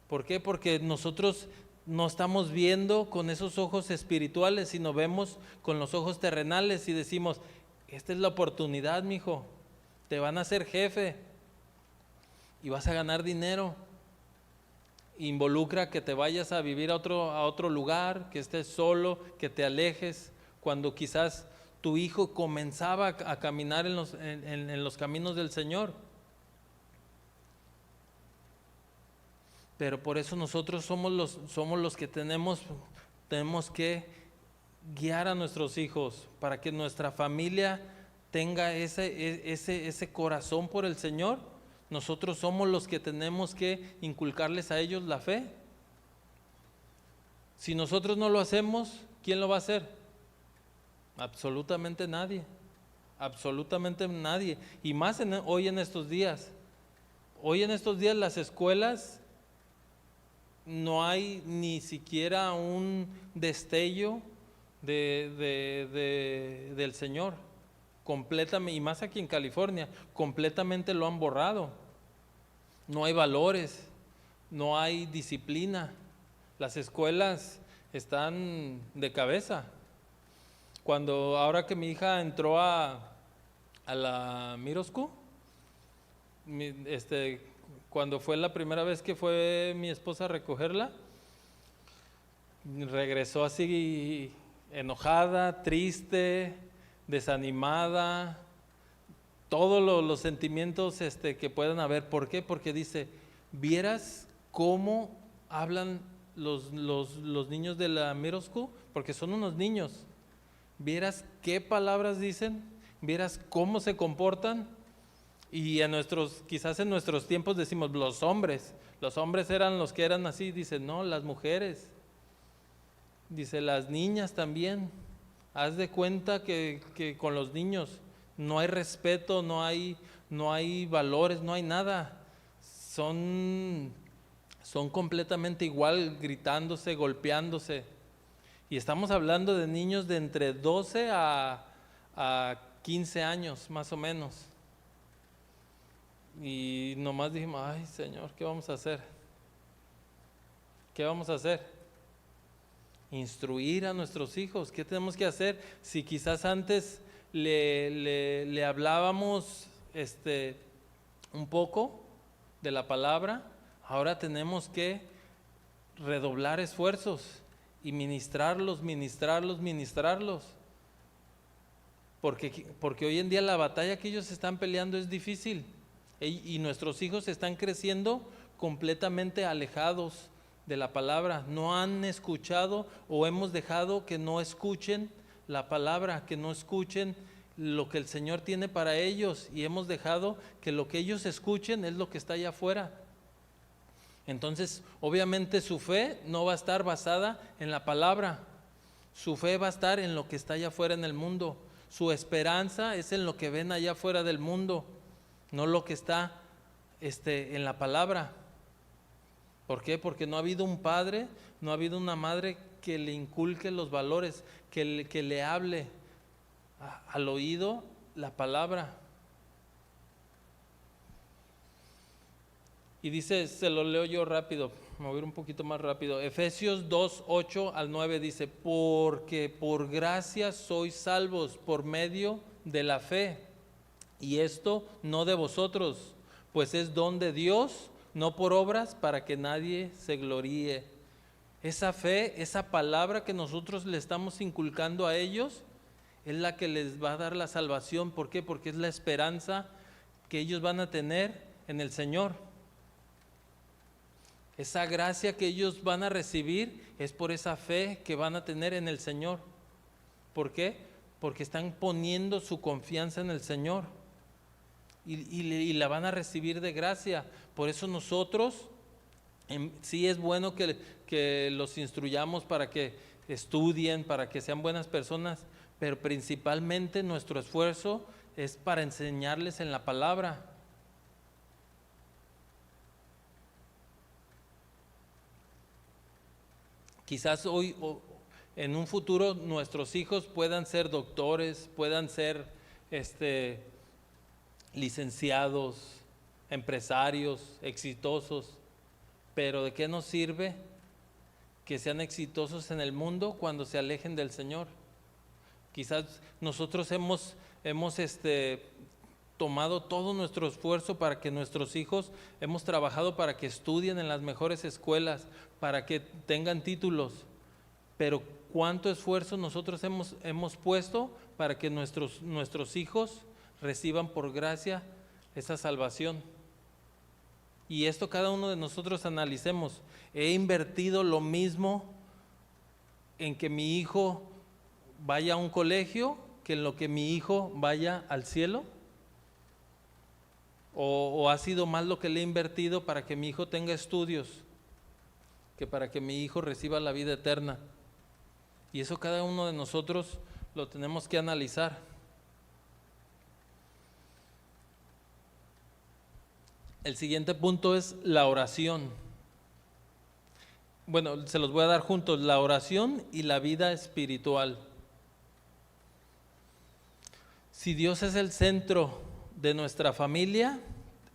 ¿Por qué? Porque nosotros no estamos viendo con esos ojos espirituales, sino vemos con los ojos terrenales y decimos, esta es la oportunidad, mijo, te van a hacer jefe y vas a ganar dinero. Involucra que te vayas a vivir a otro lugar, que estés solo, que te alejes, cuando quizás tu hijo comenzaba a caminar en los caminos del Señor. Pero por eso nosotros somos los que tenemos que guiar a nuestros hijos para que nuestra familia tenga ese corazón por el Señor. Nosotros somos los que tenemos que inculcarles a ellos la fe. Si nosotros no lo hacemos, ¿quién lo va a hacer? Absolutamente nadie. Absolutamente nadie. Y más hoy en estos días. Hoy en estos días las escuelas no hay ni siquiera un destello del Señor, completamente, y más aquí en California, completamente lo han borrado. No hay valores, no hay disciplina, las escuelas están de cabeza. Ahora que mi hija entró a la Middle School, cuando fue la primera vez que fue mi esposa a recogerla, regresó así enojada, triste, desanimada, todos los sentimientos que puedan haber. ¿Por qué? Porque dice, ¿vieras cómo hablan los niños de la middle school? Porque son unos niños. ¿Vieras qué palabras dicen? ¿Vieras cómo se comportan? Y quizás en nuestros tiempos decimos los hombres eran los que eran así. Dice, no, las mujeres. Dice, las niñas también. Haz de cuenta que con los niños no hay respeto, no hay valores, no hay nada. Son completamente igual, gritándose, golpeándose. Y estamos hablando de niños de entre 12 a 15 años, más o menos. Y nomás dijimos, ay Señor, ¿qué vamos a hacer? ¿Qué vamos a hacer? Instruir a nuestros hijos. ¿Qué tenemos que hacer? Si quizás antes le hablábamos un poco de la palabra, ahora tenemos que redoblar esfuerzos y ministrarlos. Porque hoy en día la batalla que ellos están peleando es difícil. Y nuestros hijos están creciendo completamente alejados de la palabra. No han escuchado, o hemos dejado que no escuchen la palabra, que no escuchen lo que el Señor tiene para ellos, y hemos dejado que lo que ellos escuchen es lo que está allá afuera. Entonces, obviamente su fe no va a estar basada en la palabra. Su fe va a estar en lo que está allá afuera en el mundo. Su esperanza es en lo que ven allá afuera del mundo, no lo que está en la palabra. ¿Por qué? Porque no ha habido un padre, no ha habido una madre que le inculque los valores, que le hable al oído la palabra. Y dice, se lo leo yo rápido, me voy a ir un poquito más rápido. Efesios 2, 8 al 9 dice, porque por gracia sois salvos por medio de la fe. Y esto no de vosotros, pues es don de Dios, no por obras para que nadie se gloríe. Esa fe, esa palabra que nosotros le estamos inculcando a ellos, es la que les va a dar la salvación. ¿Por qué? Porque es la esperanza que ellos van a tener en el Señor. Esa gracia que ellos van a recibir es por esa fe que van a tener en el Señor. ¿Por qué? Porque están poniendo su confianza en el Señor y la van a recibir de gracia. Por eso nosotros sí es bueno que los instruyamos para que estudien, para que sean buenas personas, pero principalmente nuestro esfuerzo es para enseñarles en la palabra. Quizás hoy o en un futuro nuestros hijos puedan ser doctores, puedan ser licenciados, empresarios, exitosos, pero ¿de qué nos sirve que sean exitosos en el mundo cuando se alejen del Señor? Quizás nosotros hemos tomado todo nuestro esfuerzo para que nuestros hijos, hemos trabajado para que estudien en las mejores escuelas, para que tengan títulos, pero ¿cuánto esfuerzo nosotros hemos puesto para que nuestros hijos reciban por gracia esa salvación? Y esto cada uno de nosotros analicemos. ¿He invertido lo mismo en que mi hijo vaya a un colegio que en lo que mi hijo vaya al cielo? ¿O ha sido más lo que le he invertido para que mi hijo tenga estudios que para que mi hijo reciba la vida eterna? Y eso cada uno de nosotros lo tenemos que analizar. El siguiente punto es la oración. Bueno, se los voy a dar juntos, la oración y la vida espiritual. Si Dios es el centro de nuestra familia,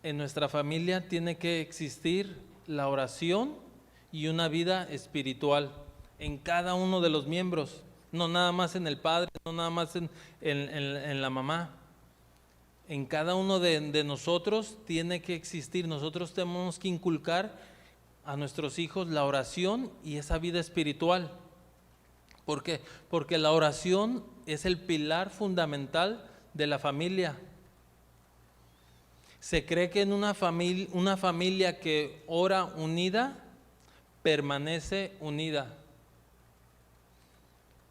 en nuestra familia tiene que existir la oración y una vida espiritual en cada uno de los miembros, no nada más en el padre, no nada más en la mamá. En cada uno de nosotros tiene que existir. Nosotros tenemos que inculcar a nuestros hijos la oración y esa vida espiritual. ¿Por qué? Porque la oración es el pilar fundamental de la familia. Se cree que en una familia que ora unida, permanece unida.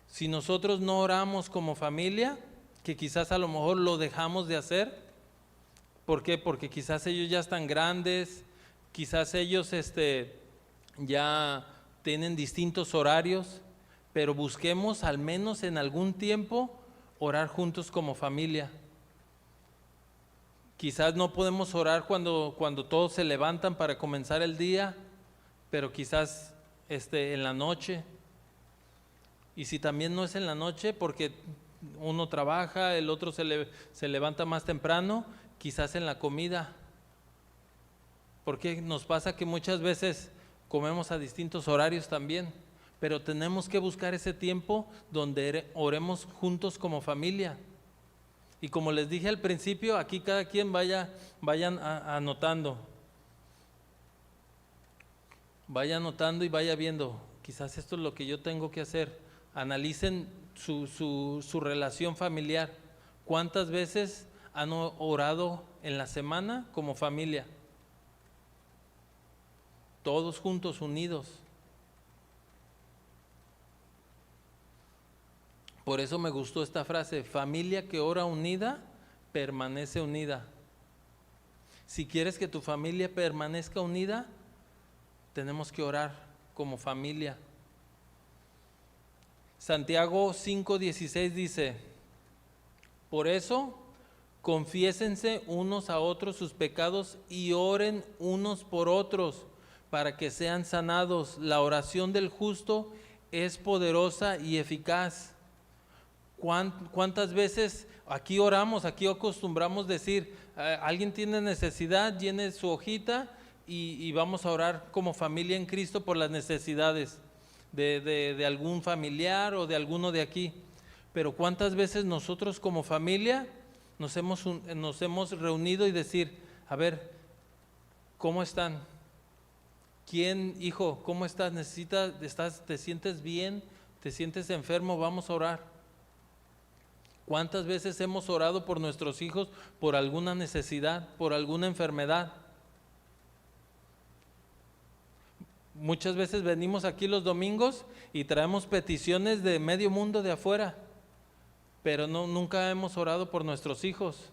Si nosotros no oramos como familia, que quizás a lo mejor lo dejamos de hacer. ¿Por qué? Porque quizás ellos ya están grandes, quizás ellos ya tienen distintos horarios, pero busquemos al menos en algún tiempo orar juntos como familia. Quizás no podemos orar cuando todos se levantan para comenzar el día, pero quizás en la noche. Y si también no es en la noche, porque uno trabaja, el otro se levanta más temprano, quizás en la comida. Porque nos pasa que muchas veces comemos a distintos horarios también, pero tenemos que buscar ese tiempo donde oremos juntos como familia. Y como les dije al principio, aquí cada quien vayan anotando. Vaya anotando y vaya viendo, quizás esto es lo que yo tengo que hacer. Analicen su relación familiar. ¿Cuántas veces han orado en la semana como familia? Todos juntos, unidos. Por eso me gustó esta frase, familia que ora unida, permanece unida. Si quieres que tu familia permanezca unida, tenemos que orar como familia. Santiago 5:16 dice, por eso confiésense unos a otros sus pecados y oren unos por otros para que sean sanados. La oración del justo es poderosa y eficaz. ¿Cuántas veces aquí oramos, aquí acostumbramos decir, alguien tiene necesidad, llene su hojita y vamos a orar como familia en Cristo por las necesidades de algún familiar o de alguno de aquí? Pero ¿cuántas veces nosotros como familia nos hemos reunido y decir, a ver, ¿cómo están? ¿Quién, hijo, cómo estás? ¿Te sientes bien? ¿Te sientes enfermo? Vamos a orar. ¿Cuántas veces hemos orado por nuestros hijos por alguna necesidad, por alguna enfermedad? Muchas veces venimos aquí los domingos y traemos peticiones de medio mundo de afuera, pero nunca hemos orado por nuestros hijos.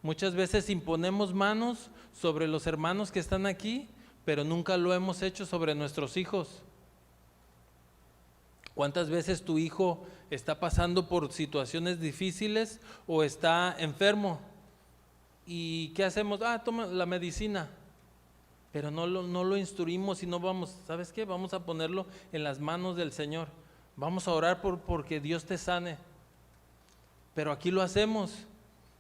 Muchas veces imponemos manos sobre los hermanos que están aquí, pero nunca lo hemos hecho sobre nuestros hijos. ¿Cuántas veces tu hijo está pasando por situaciones difíciles o está enfermo? ¿Y qué hacemos? Toma la medicina. Pero no lo instruimos y no vamos, ¿sabes qué? Vamos a ponerlo en las manos del Señor. Vamos a orar porque Dios te sane. Pero aquí lo hacemos.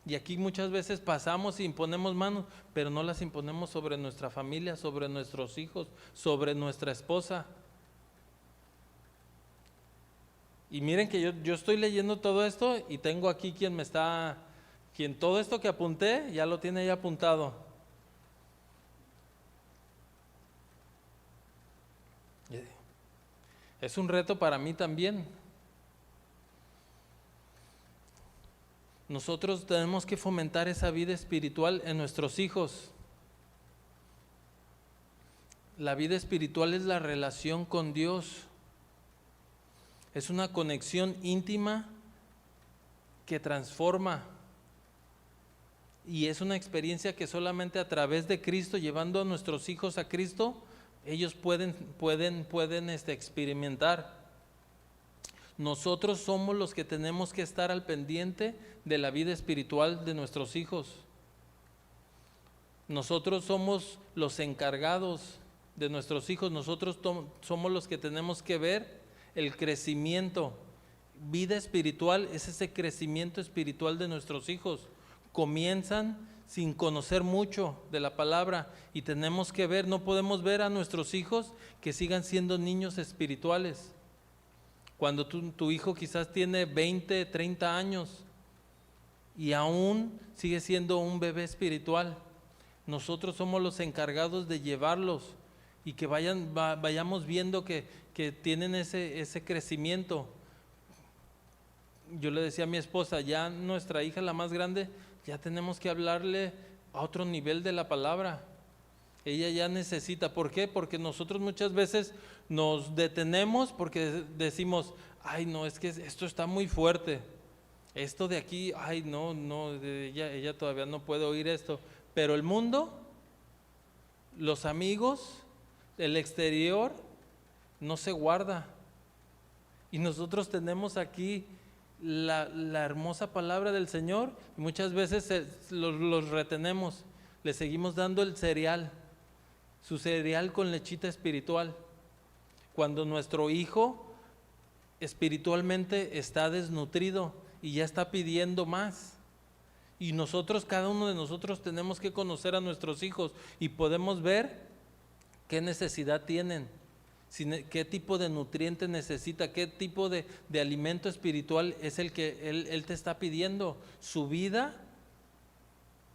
Y aquí muchas veces pasamos y imponemos manos, pero no las imponemos sobre nuestra familia, sobre nuestros hijos, sobre nuestra esposa. Y miren que yo estoy leyendo todo esto y tengo aquí quien todo esto que apunté ya lo tiene ya apuntado. Es un reto para mí también. Nosotros tenemos que fomentar esa vida espiritual en nuestros hijos. La vida espiritual es la relación con Dios. Es una conexión íntima que transforma. Y es una experiencia que solamente a través de Cristo, llevando a nuestros hijos a Cristo, ellos pueden experimentar. Nosotros somos los que tenemos que estar al pendiente de la vida espiritual de nuestros hijos. Nosotros somos los encargados de nuestros hijos. Nosotros somos los que tenemos que ver el crecimiento. Vida espiritual es ese crecimiento espiritual de nuestros hijos. Comienzan sin conocer mucho de la palabra y tenemos que ver, no podemos ver a nuestros hijos que sigan siendo niños espirituales. Cuando tu hijo quizás tiene 20, 30 años y aún sigue siendo un bebé espiritual, nosotros somos los encargados de llevarlos y que vayamos viendo que tienen ese crecimiento. Yo le decía a mi esposa, ya nuestra hija, la más grande, ya tenemos que hablarle a otro nivel de la palabra. Ella ya necesita, ¿por qué? Porque nosotros muchas veces nos detenemos porque decimos, ay no, es que esto está muy fuerte, esto de aquí, ay no, ella todavía no puede oír esto, pero el mundo, los amigos, el exterior, no se guarda. Y nosotros tenemos aquí la hermosa palabra del Señor y muchas veces los retenemos, le seguimos dando el cereal, su cereal con lechita espiritual, cuando nuestro hijo espiritualmente está desnutrido y ya está pidiendo más. Y nosotros, cada uno de nosotros tenemos que conocer a nuestros hijos y podemos ver qué necesidad tienen, qué tipo de nutriente necesita, qué tipo de alimento espiritual es el que él te está pidiendo. Su vida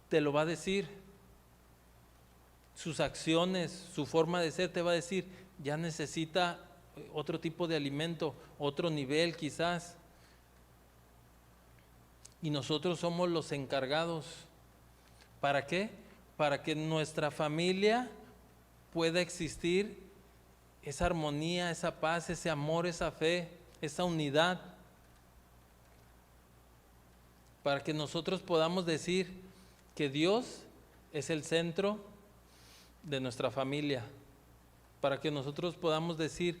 te lo va a decir. Sus acciones, su forma de ser te va a decir, ya necesita otro tipo de alimento, otro nivel quizás. Y nosotros somos los encargados. ¿Para qué? Para que en nuestra familia pueda existir esa armonía, esa paz, ese amor, esa fe, esa unidad. Para que nosotros podamos decir que Dios es el centro de nuestra familia, para que nosotros podamos decir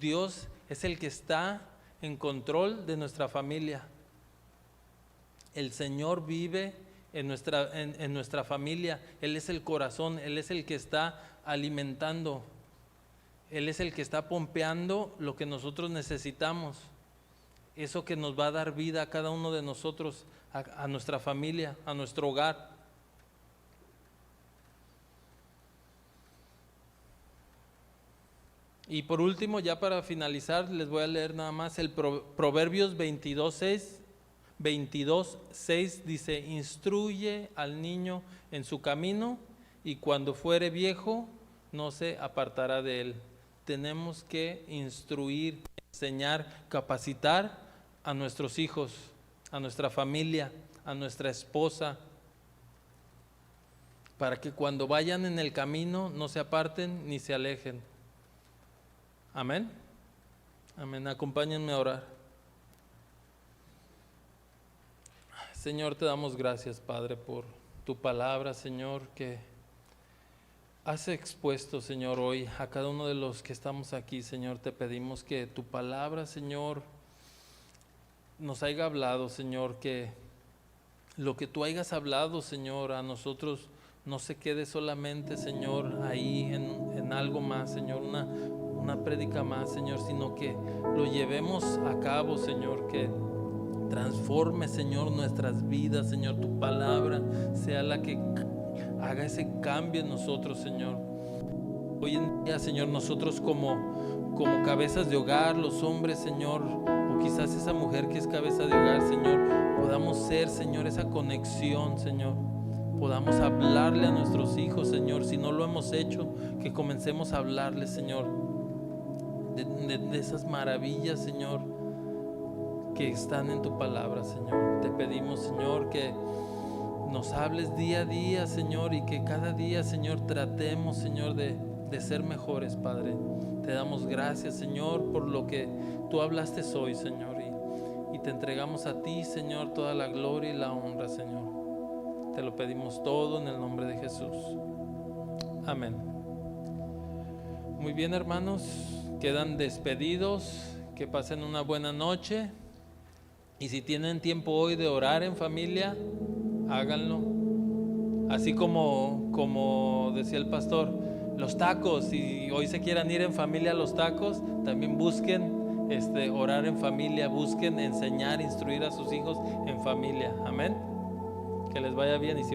Dios es el que está en control de nuestra familia. El Señor vive en nuestra familia, Él es el corazón, Él es el que está alimentando, Él es el que está pompeando lo que nosotros necesitamos, eso que nos va a dar vida a cada uno de nosotros, a nuestra familia, a nuestro hogar. Y por último, ya para finalizar, les voy a leer nada más el Proverbios 22:6 dice, instruye al niño en su camino y cuando fuere viejo no se apartará de él. Tenemos que instruir, enseñar, capacitar a nuestros hijos, a nuestra familia, a nuestra esposa, para que cuando vayan en el camino no se aparten ni se alejen. Amén. Amén. Acompáñenme a orar. Señor, te damos gracias, Padre, por tu palabra, Señor, que has expuesto, Señor, hoy a cada uno de los que estamos aquí. Señor, te pedimos que tu palabra, Señor, nos haya hablado, Señor, que lo que tú hayas hablado, Señor, a nosotros no se quede solamente, Señor, ahí en algo más, Señor, una prédica más, Señor, sino que lo llevemos a cabo, Señor, que transforme, Señor, nuestras vidas, Señor, tu palabra sea la que haga ese cambio en nosotros, Señor. Hoy en día, Señor, nosotros como cabezas de hogar, los hombres, Señor, o quizás esa mujer que es cabeza de hogar, Señor, podamos ser, Señor, esa conexión, Señor. Podamos hablarle a nuestros hijos, Señor. Si no lo hemos hecho, que comencemos a hablarles, Señor, de esas maravillas, Señor, que están en tu palabra, Señor. Te pedimos, Señor, que nos hables día a día, Señor, y que cada día, Señor, tratemos, Señor, de ser mejores, Padre. Te damos gracias, Señor, por lo que tú hablaste hoy, Señor, y te entregamos a ti, Señor, toda la gloria y la honra, Señor. Te lo pedimos todo en el nombre de Jesús. Amén. Muy bien, hermanos, quedan despedidos. Que pasen una buena noche. Y si tienen tiempo hoy de orar en familia, háganlo. Así como decía el pastor, los tacos, si hoy se quieran ir en familia a los tacos, también busquen orar en familia, busquen enseñar, instruir a sus hijos en familia. Amén. Que les vaya bien, y si van